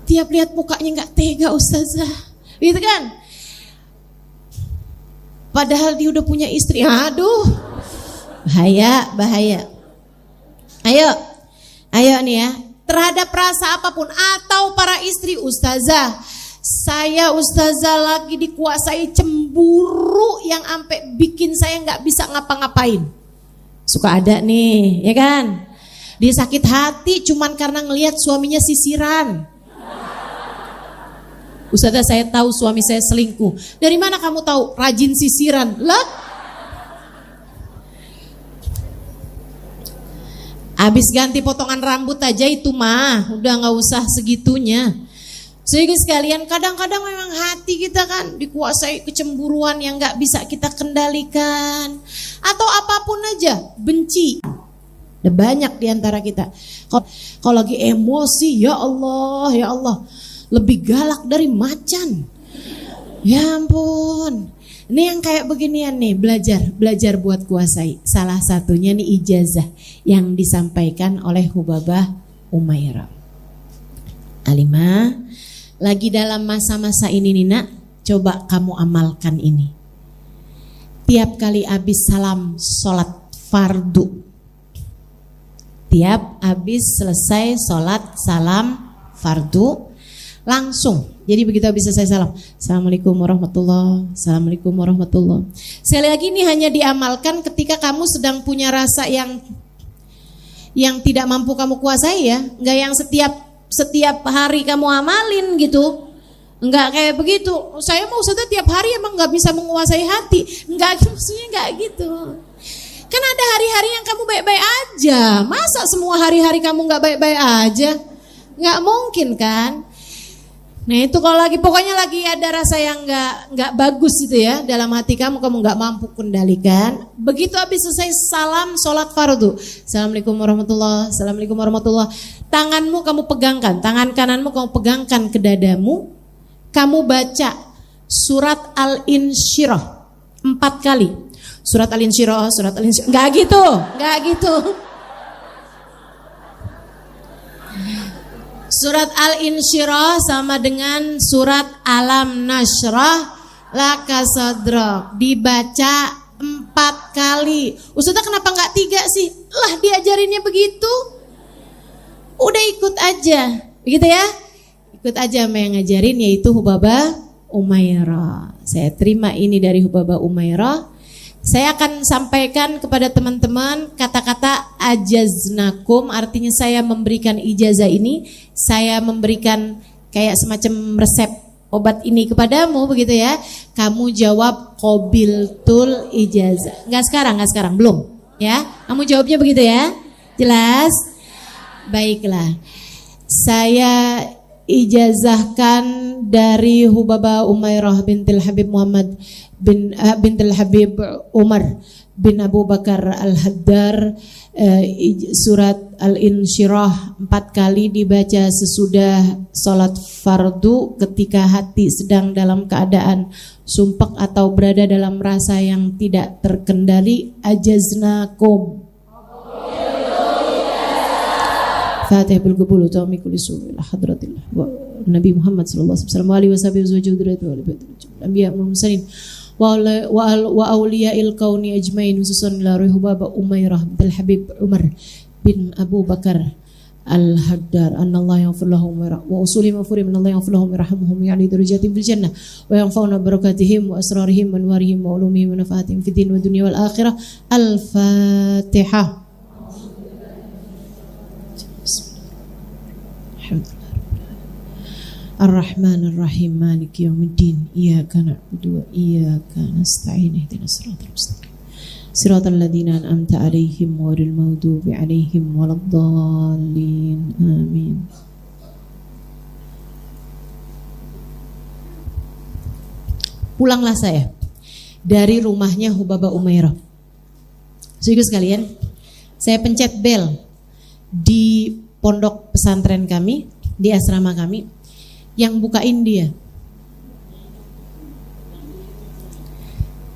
Tiap lihat mukanya nggak tega Ustazah, gitu kan? Padahal dia udah punya istri. Aduh, bahaya. Ayo nih ya, terhadap rasa apapun atau para istri, Ustazah, saya lagi dikuasai cemburu yang sampai bikin saya nggak bisa ngapa-ngapain. Suka ada nih, ya kan? Dia sakit hati cuman karena ngelihat suaminya sisiran. Ustazah saya tahu suami saya selingkuh. Dari mana kamu tahu? Rajin sisiran. Lah, habis ganti potongan rambut aja itu mah udah nggak usah segitunya. Sehingga sekalian, kadang-kadang memang hati kita kan dikuasai kecemburuan yang gak bisa kita kendalikan. Atau apapun aja, benci. Ada banyak diantara kita. Kalau lagi emosi, ya Allah, lebih galak dari macan. Ya ampun. Ini yang kayak beginian nih, belajar buat kuasai. Salah satunya nih ijazah yang disampaikan oleh Hubabah Umairah. Halimah, lagi dalam masa-masa ini nih nak, coba kamu amalkan ini. Tiap kali habis salam sholat fardu, tiap habis selesai sholat salam fardu, langsung. Jadi begitu habis selesai salam, Assalamualaikum warahmatullahi, Assalamualaikum warahmatullahi. Sekali lagi ini hanya diamalkan ketika kamu sedang punya rasa yang tidak mampu kamu kuasai ya, enggak yang setiap hari kamu amalin gitu. Enggak kayak begitu. Saya mau Ustazah tiap hari emang enggak bisa menguasai hati. Enggak, maksudnya enggak gitu. Kan ada hari-hari yang kamu baik-baik aja. Masa semua hari-hari kamu gak baik-baik aja? Gak mungkin kan? Nah itu kalau pokoknya lagi ada rasa yang nggak bagus itu ya dalam hati kamu nggak mampu kendalikan. Begitu habis selesai salam sholat fardu, assalamualaikum warahmatullah, assalamualaikum warahmatullah. Tanganmu kamu pegangkan, tangan kananmu kamu pegangkan ke dadamu. Kamu baca surat Al-Insyirah 4 kali. Surat Al-Insyirah, surat Al-Insyirah. Nggak gitu. Surat Al-Insyirah sama dengan surat Alam Nashrah Laka Sadrak. Dibaca 4 kali. Ustazah kenapa nggak 3 sih? Lah diajarinnya begitu. Udah ikut aja. Begitu ya? Ikut aja sama yang ngajarin yaitu Hubabah Umairah. Saya terima ini dari Hubabah Umairah. Saya akan sampaikan kepada teman-teman kata-kata ajaznakum, artinya saya memberikan ijazah ini, saya memberikan kayak semacam resep obat ini kepadamu begitu ya. Kamu jawab qabiltul ijazah. Enggak sekarang, belum ya. Kamu jawabnya begitu ya. Jelas? Baiklah. Saya ijazahkan dari Hubabah Umairah bintil Habib Muhammad bintil Habib Umar bin Abu Bakar Al-Haddar, surat Al-Insyirah 4 kali dibaca sesudah sholat fardu ketika hati sedang dalam keadaan sumpek atau berada dalam rasa yang tidak terkendali. Ajaznakum. Fatihah bil qabul wa ta'mi kulli su'il hadratillah wa Nabi Muhammad sallallahu alaihi wasallam wa zawjudratu wa anbiya wal mursalin wa awliya'il kauni ajmain, khususan ila Hubabah Umairah bil Habib Umar bin Abu Bakar Al-Haddar, annallaha yaghfir lahum wa usulihim wa furim annallaha yaghfir lahum yarhamuhum ya'li darajatin fil jannah wa yanfa'una barakatihim wa asrarihim wa anwarihim wa ulumihim wa nafaatihim fid din wa dunya wal akhirah. Al-Fatihah. Ar-Rahman Ar-Rahim Maliki Yawmiddin Iyyaka na'budu wa iyyaka nasta'in ihdinas siratal mustaqim siratal ladzina an'amta 'alaihim ghairil maghdubi 'alaihim waladdallin. Amin. Pulanglah saya dari rumahnya Hubabah Umairah. Saudara sekalian, saya pencet bel di pondok pesantren kami, di asrama kami. Yang bukain dia.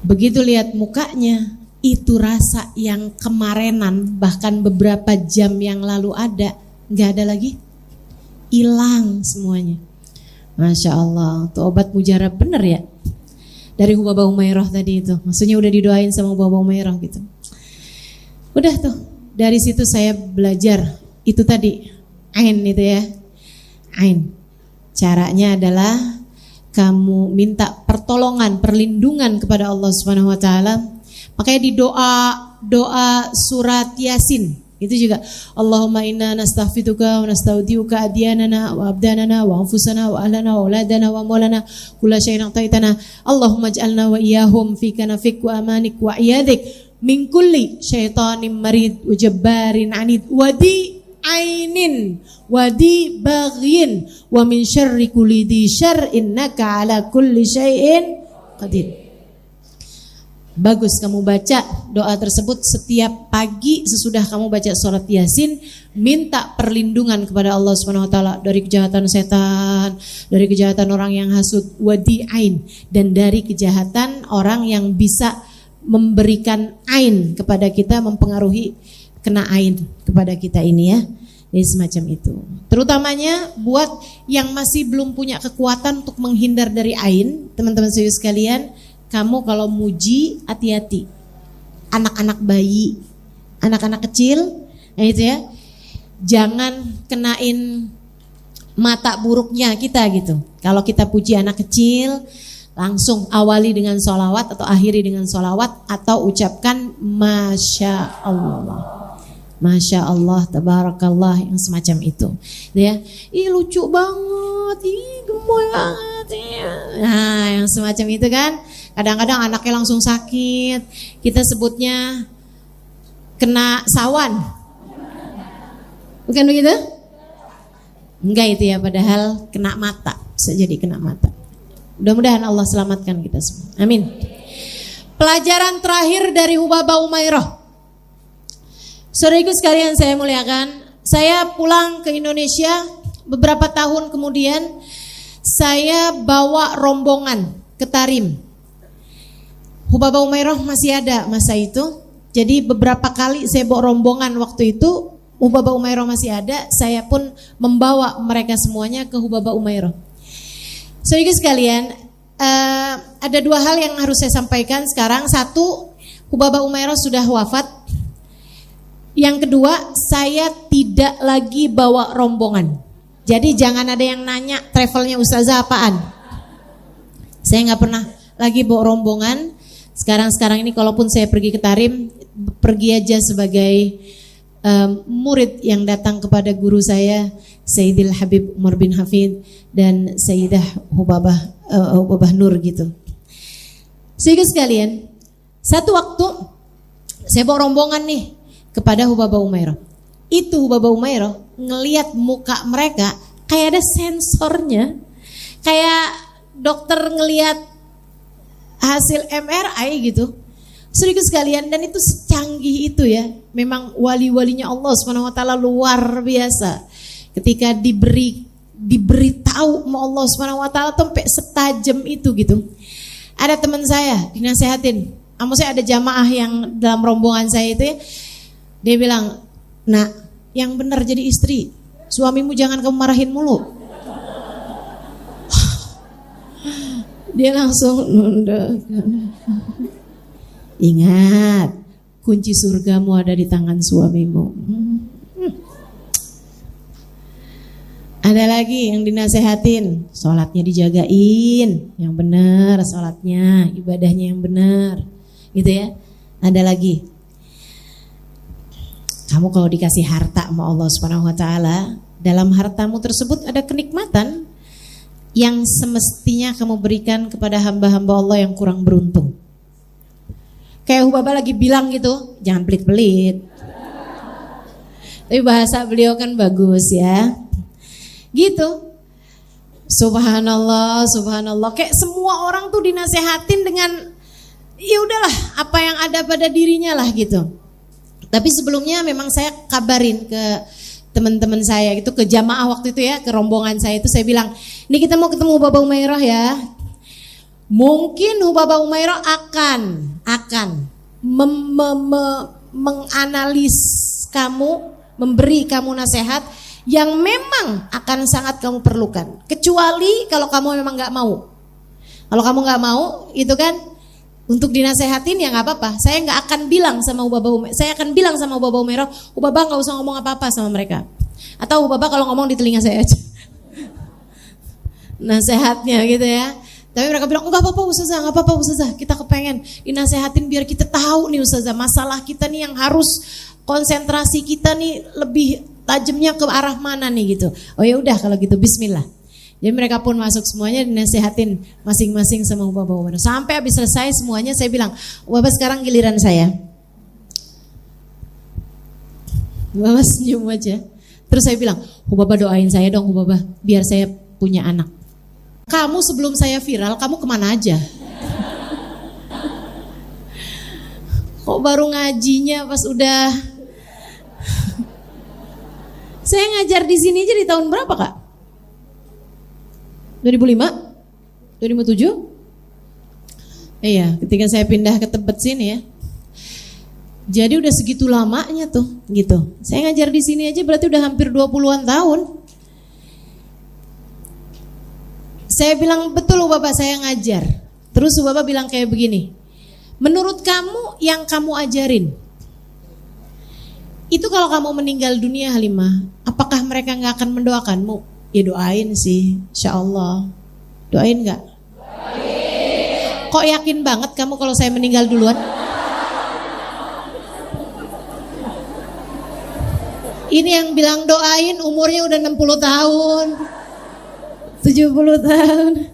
Begitu lihat mukanya, itu rasa yang kemarenan bahkan beberapa jam yang lalu ada, nggak ada lagi, hilang semuanya. Masya Allah, tuh obat mujarab bener ya dari Hubabah Umairah tadi itu. Maksudnya udah didoain sama Hubabah Umairah gitu. Udah tuh, dari situ saya belajar itu tadi, ain itu ya, ain. Caranya adalah kamu minta pertolongan, perlindungan kepada Allah Subhanahu wa taala. Makanya di doa surat Yasin itu juga Allahumma inna nastaghfiruka wa nastaudiuka adyanana wa abdanana wa anfusana wa ahlana wa auladana wa maulana kulla syai'in ta'itana Allahumma ij'alna wa iyyahum fi kanafik wa amanik wa iyadik min kulli syaitanin marid wa jabbarin anid wadi ainin wadi baghin wa min syarri kulli dhi syarr innaka ala kulli syai'in qadir. Bagus kamu baca doa tersebut setiap pagi sesudah kamu baca surat Yasin, minta perlindungan kepada Allah Subhanahu wa taala dari kejahatan setan, dari kejahatan orang yang hasud, wadi ain, dan dari kejahatan orang yang bisa memberikan ain kepada kita, mempengaruhi kena ain kepada kita ini ya. Jadi semacam itu. Terutamanya buat yang masih belum punya kekuatan untuk menghindar dari ain, teman-teman sekalian, kamu kalau muji hati-hati. Anak-anak bayi, anak-anak kecil, nah itu ya. Jangan kenain mata buruknya kita gitu. Kalau kita puji anak kecil, langsung awali dengan sholawat atau akhiri dengan sholawat atau ucapkan Masya Allah. Masya Allah, tabarakallah, yang semacam itu, ya. Ih lucu banget, ih gemoy banget, ya. Nah yang semacam itu kan, kadang-kadang anaknya langsung sakit, kita sebutnya kena sawan. Bukan begitu? Enggak itu ya, padahal kena mata. Bisa jadi kena mata. Mudah-mudahan Allah selamatkan kita semua. Amin. Pelajaran terakhir dari Hubabah Umairah. Saudaraku sekalian saya muliakan, saya pulang ke Indonesia beberapa tahun kemudian, saya bawa rombongan ke Tarim. Hubabah Umairah masih ada masa itu. Jadi beberapa kali saya bawa rombongan waktu itu, Hubabah Umairah masih ada, saya pun membawa mereka semuanya ke Hubabah Umairah. Saudara sekalian, ada dua hal yang harus saya sampaikan sekarang. Satu, Hubabah Umairah sudah wafat. Yang kedua, saya tidak lagi bawa rombongan. Jadi jangan ada yang nanya travelnya ustazah apaan. Saya nggak pernah lagi bawa rombongan. Sekarang ini kalaupun saya pergi ke Tarim, pergi aja sebagai murid yang datang kepada guru saya Sayyidil Habib Umar bin Hafid dan Sayyidah Hubabah Nur gitu. Sehingga sekalian, satu waktu saya bawa rombongan nih kepada Hubabah Umairah. Itu Hubabah Umairah ngelihat muka mereka kayak ada sensornya, kayak dokter ngelihat hasil MRI gitu. Saudara sekalian, dan itu secanggih itu ya. Memang wali-walinya Allah Subhanahu wa taala luar biasa. Ketika diberitahu sama Allah Subhanahu wa taala sampai setajam itu gitu. Ada teman saya dinasehatin. Maksudnya ada jamaah yang dalam rombongan saya itu ya. Dia bilang, "Nak, yang benar jadi istri. Suamimu jangan kamu marahin mulu." Dia langsung ingat, kunci surgamu ada di tangan suamimu. Ada lagi yang dinasehatin, sholatnya dijagain, yang benar sholatnya, ibadahnya yang benar, gitu ya. Ada lagi, kamu kalau dikasih harta sama Allah Subhanahu wa taala, dalam hartamu tersebut ada kenikmatan yang semestinya kamu berikan kepada hamba-hamba Allah yang kurang beruntung. Kayak Hubabah lagi bilang gitu, jangan pelit-pelit. Tapi bahasa beliau kan bagus ya. Gitu. Subhanallah, subhanallah. Kayak semua orang tuh dinasehatin dengan ya udahlah apa yang ada pada dirinya lah gitu. Tapi sebelumnya memang saya kabarin ke teman-teman saya gitu, ke jamaah waktu itu ya, ke rombongan saya itu saya bilang, "Ini kita mau ketemu Hubabah Umairah ya. Mungkin Hubabah Umairah akan menganalis kamu, memberi kamu nasihat yang memang akan sangat kamu perlukan. Kecuali kalau kamu memang nggak mau. Kalau kamu nggak mau, itu kan untuk dinasehatin ya nggak apa-apa. Saya nggak akan bilang sama Hubabah Umairah. Saya akan bilang sama Hubabah Umairah, Hubabah nggak usah ngomong apa-apa sama mereka. Atau Hubabah kalau ngomong di telinga saya aja. Nasehatnya gitu ya. Tapi mereka bilang, enggak apa-apa ustazah, enggak apa-apa ustazah. Kita kepengen dinasehatin biar kita tahu nih ustazah, masalah kita nih yang harus konsentrasi kita nih lebih tajamnya ke arah mana nih gitu. Oh ya udah kalau gitu bismillah. Jadi mereka pun masuk semuanya dinasehatin masing-masing sama Hubabah Umairah. Sampai habis selesai semuanya saya bilang, Hubabah sekarang giliran saya. Hubabah senyum aja. Terus saya bilang, Hubabah doain saya dong Hubabah, biar saya punya anak. Kamu sebelum saya viral, kamu kemana aja? Kok baru ngajinya pas udah? Saya ngajar di sini aja di tahun berapa kak? 2005? 2007? Iya, ketika saya pindah ke Tebet sini ya. Jadi udah segitu lamanya tuh, gitu. Saya ngajar di sini aja berarti udah hampir 20-an tahun. Saya bilang betul Bapak saya ngajar. Terus Bapak bilang kayak begini, menurut kamu yang kamu ajarin, itu kalau kamu meninggal dunia Halimah, apakah mereka gak akan mendoakanmu? Ya doain sih, insya Allah. Doain gak? Doain. Kok yakin banget kamu kalau saya meninggal duluan? Ini yang bilang doain umurnya udah 60 tahun. 70 tahun.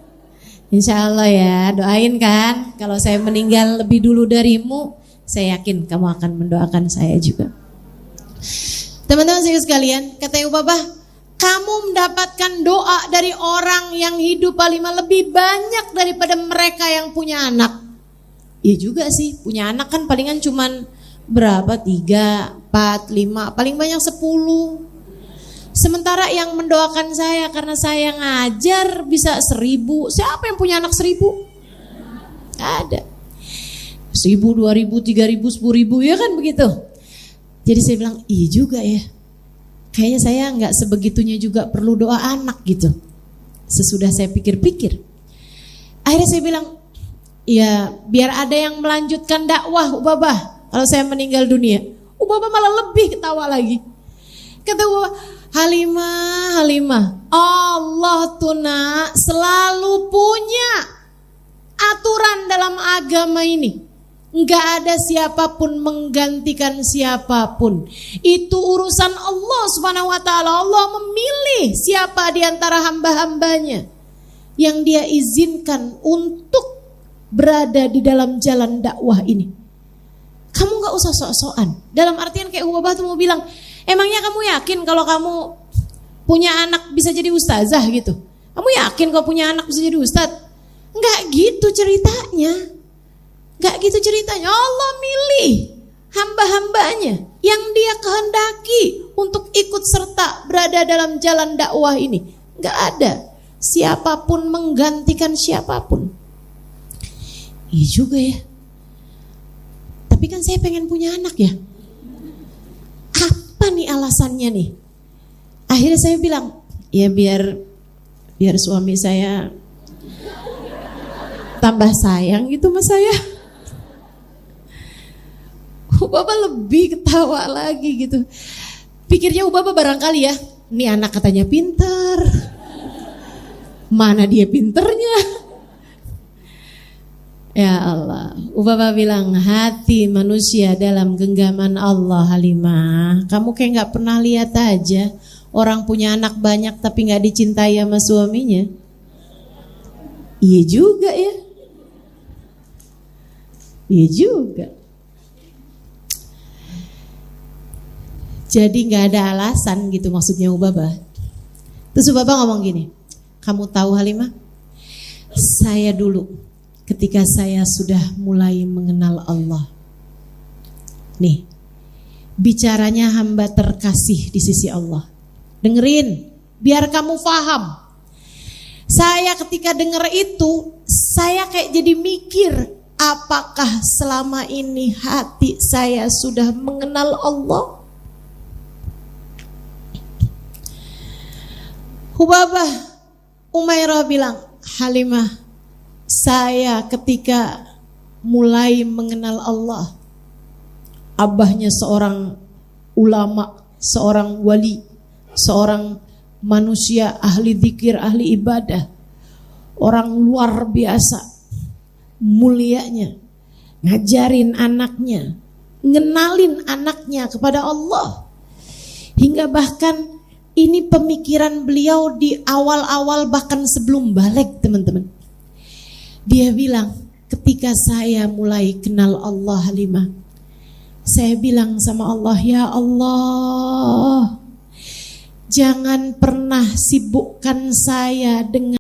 Insya Allah ya, doain kan. Kalau saya meninggal lebih dulu darimu, saya yakin kamu akan mendoakan saya juga. Teman-teman sekalian, kata Ibu Baba, kamu mendapatkan doa dari orang yang hidup Halimah lebih banyak daripada mereka yang punya anak. Iya juga sih, punya anak kan palingan cuman berapa, 3, 4, 5, paling banyak 10. Sementara yang mendoakan saya karena saya ngajar bisa 1000. Siapa yang punya anak 1000? Ada 1000, 2000, 3000, 10.000, ya kan begitu. Jadi saya bilang, iya juga ya. Kayaknya saya nggak sebegitunya juga perlu doa anak gitu. Sesudah saya pikir-pikir, akhirnya saya bilang, ya biar ada yang melanjutkan dakwah Ubabah kalau saya meninggal dunia. Ubabah malah lebih ketawa lagi. Kata Ubabah, Halimah, Allah tuh nak selalu punya aturan dalam agama ini. Enggak ada siapapun menggantikan siapapun. Itu urusan Allah Subhanahu wa taala. Allah memilih siapa di antara hamba-hambanya yang Dia izinkan untuk berada di dalam jalan dakwah ini. Kamu enggak usah sok-sokan. Dalam artian kayak Ubabah tuh mau bilang, emangnya kamu yakin kalau kamu punya anak bisa jadi ustazah gitu? Kamu yakin kalau punya anak bisa jadi ustaz? Enggak gitu ceritanya. Gak gitu ceritanya. Allah milih hamba-hambanya yang Dia kehendaki untuk ikut serta berada dalam jalan dakwah ini. Gak ada siapapun menggantikan siapapun. Iya juga ya. Tapi kan saya pengen punya anak ya. Apa nih alasannya nih? Akhirnya saya bilang, ya biar suami saya tambah sayang gitu sama saya. Ubabah lebih ketawa lagi gitu. Pikirnya Ubabah barangkali ya, ini anak katanya pinter. Mana dia pinternya? Ya Allah, Ubabah bilang, hati manusia dalam genggaman Allah Halimah. Kamu kayak gak pernah lihat aja orang punya anak banyak tapi gak dicintai sama suaminya. Iya juga ya. Iya juga. Jadi gak ada alasan gitu maksudnya Ubabah. Terus Ubabah ngomong gini, kamu tahu Halimah, saya dulu ketika saya sudah mulai mengenal Allah, nih bicaranya hamba terkasih di sisi Allah. Dengerin, biar kamu paham. Saya ketika denger itu, saya kayak jadi mikir, apakah selama ini hati saya sudah mengenal Allah? Ubabah Umairah bilang, Halimah, saya ketika mulai mengenal Allah, abahnya seorang ulama, seorang wali, seorang manusia ahli zikir, ahli ibadah, orang luar biasa mulianya, ngajarin anaknya, ngenalin anaknya kepada Allah, hingga bahkan ini pemikiran beliau di awal-awal bahkan sebelum balik teman-teman. Dia bilang, ketika saya mulai kenal Allah Halimah, saya bilang sama Allah, ya Allah, jangan pernah sibukkan saya dengan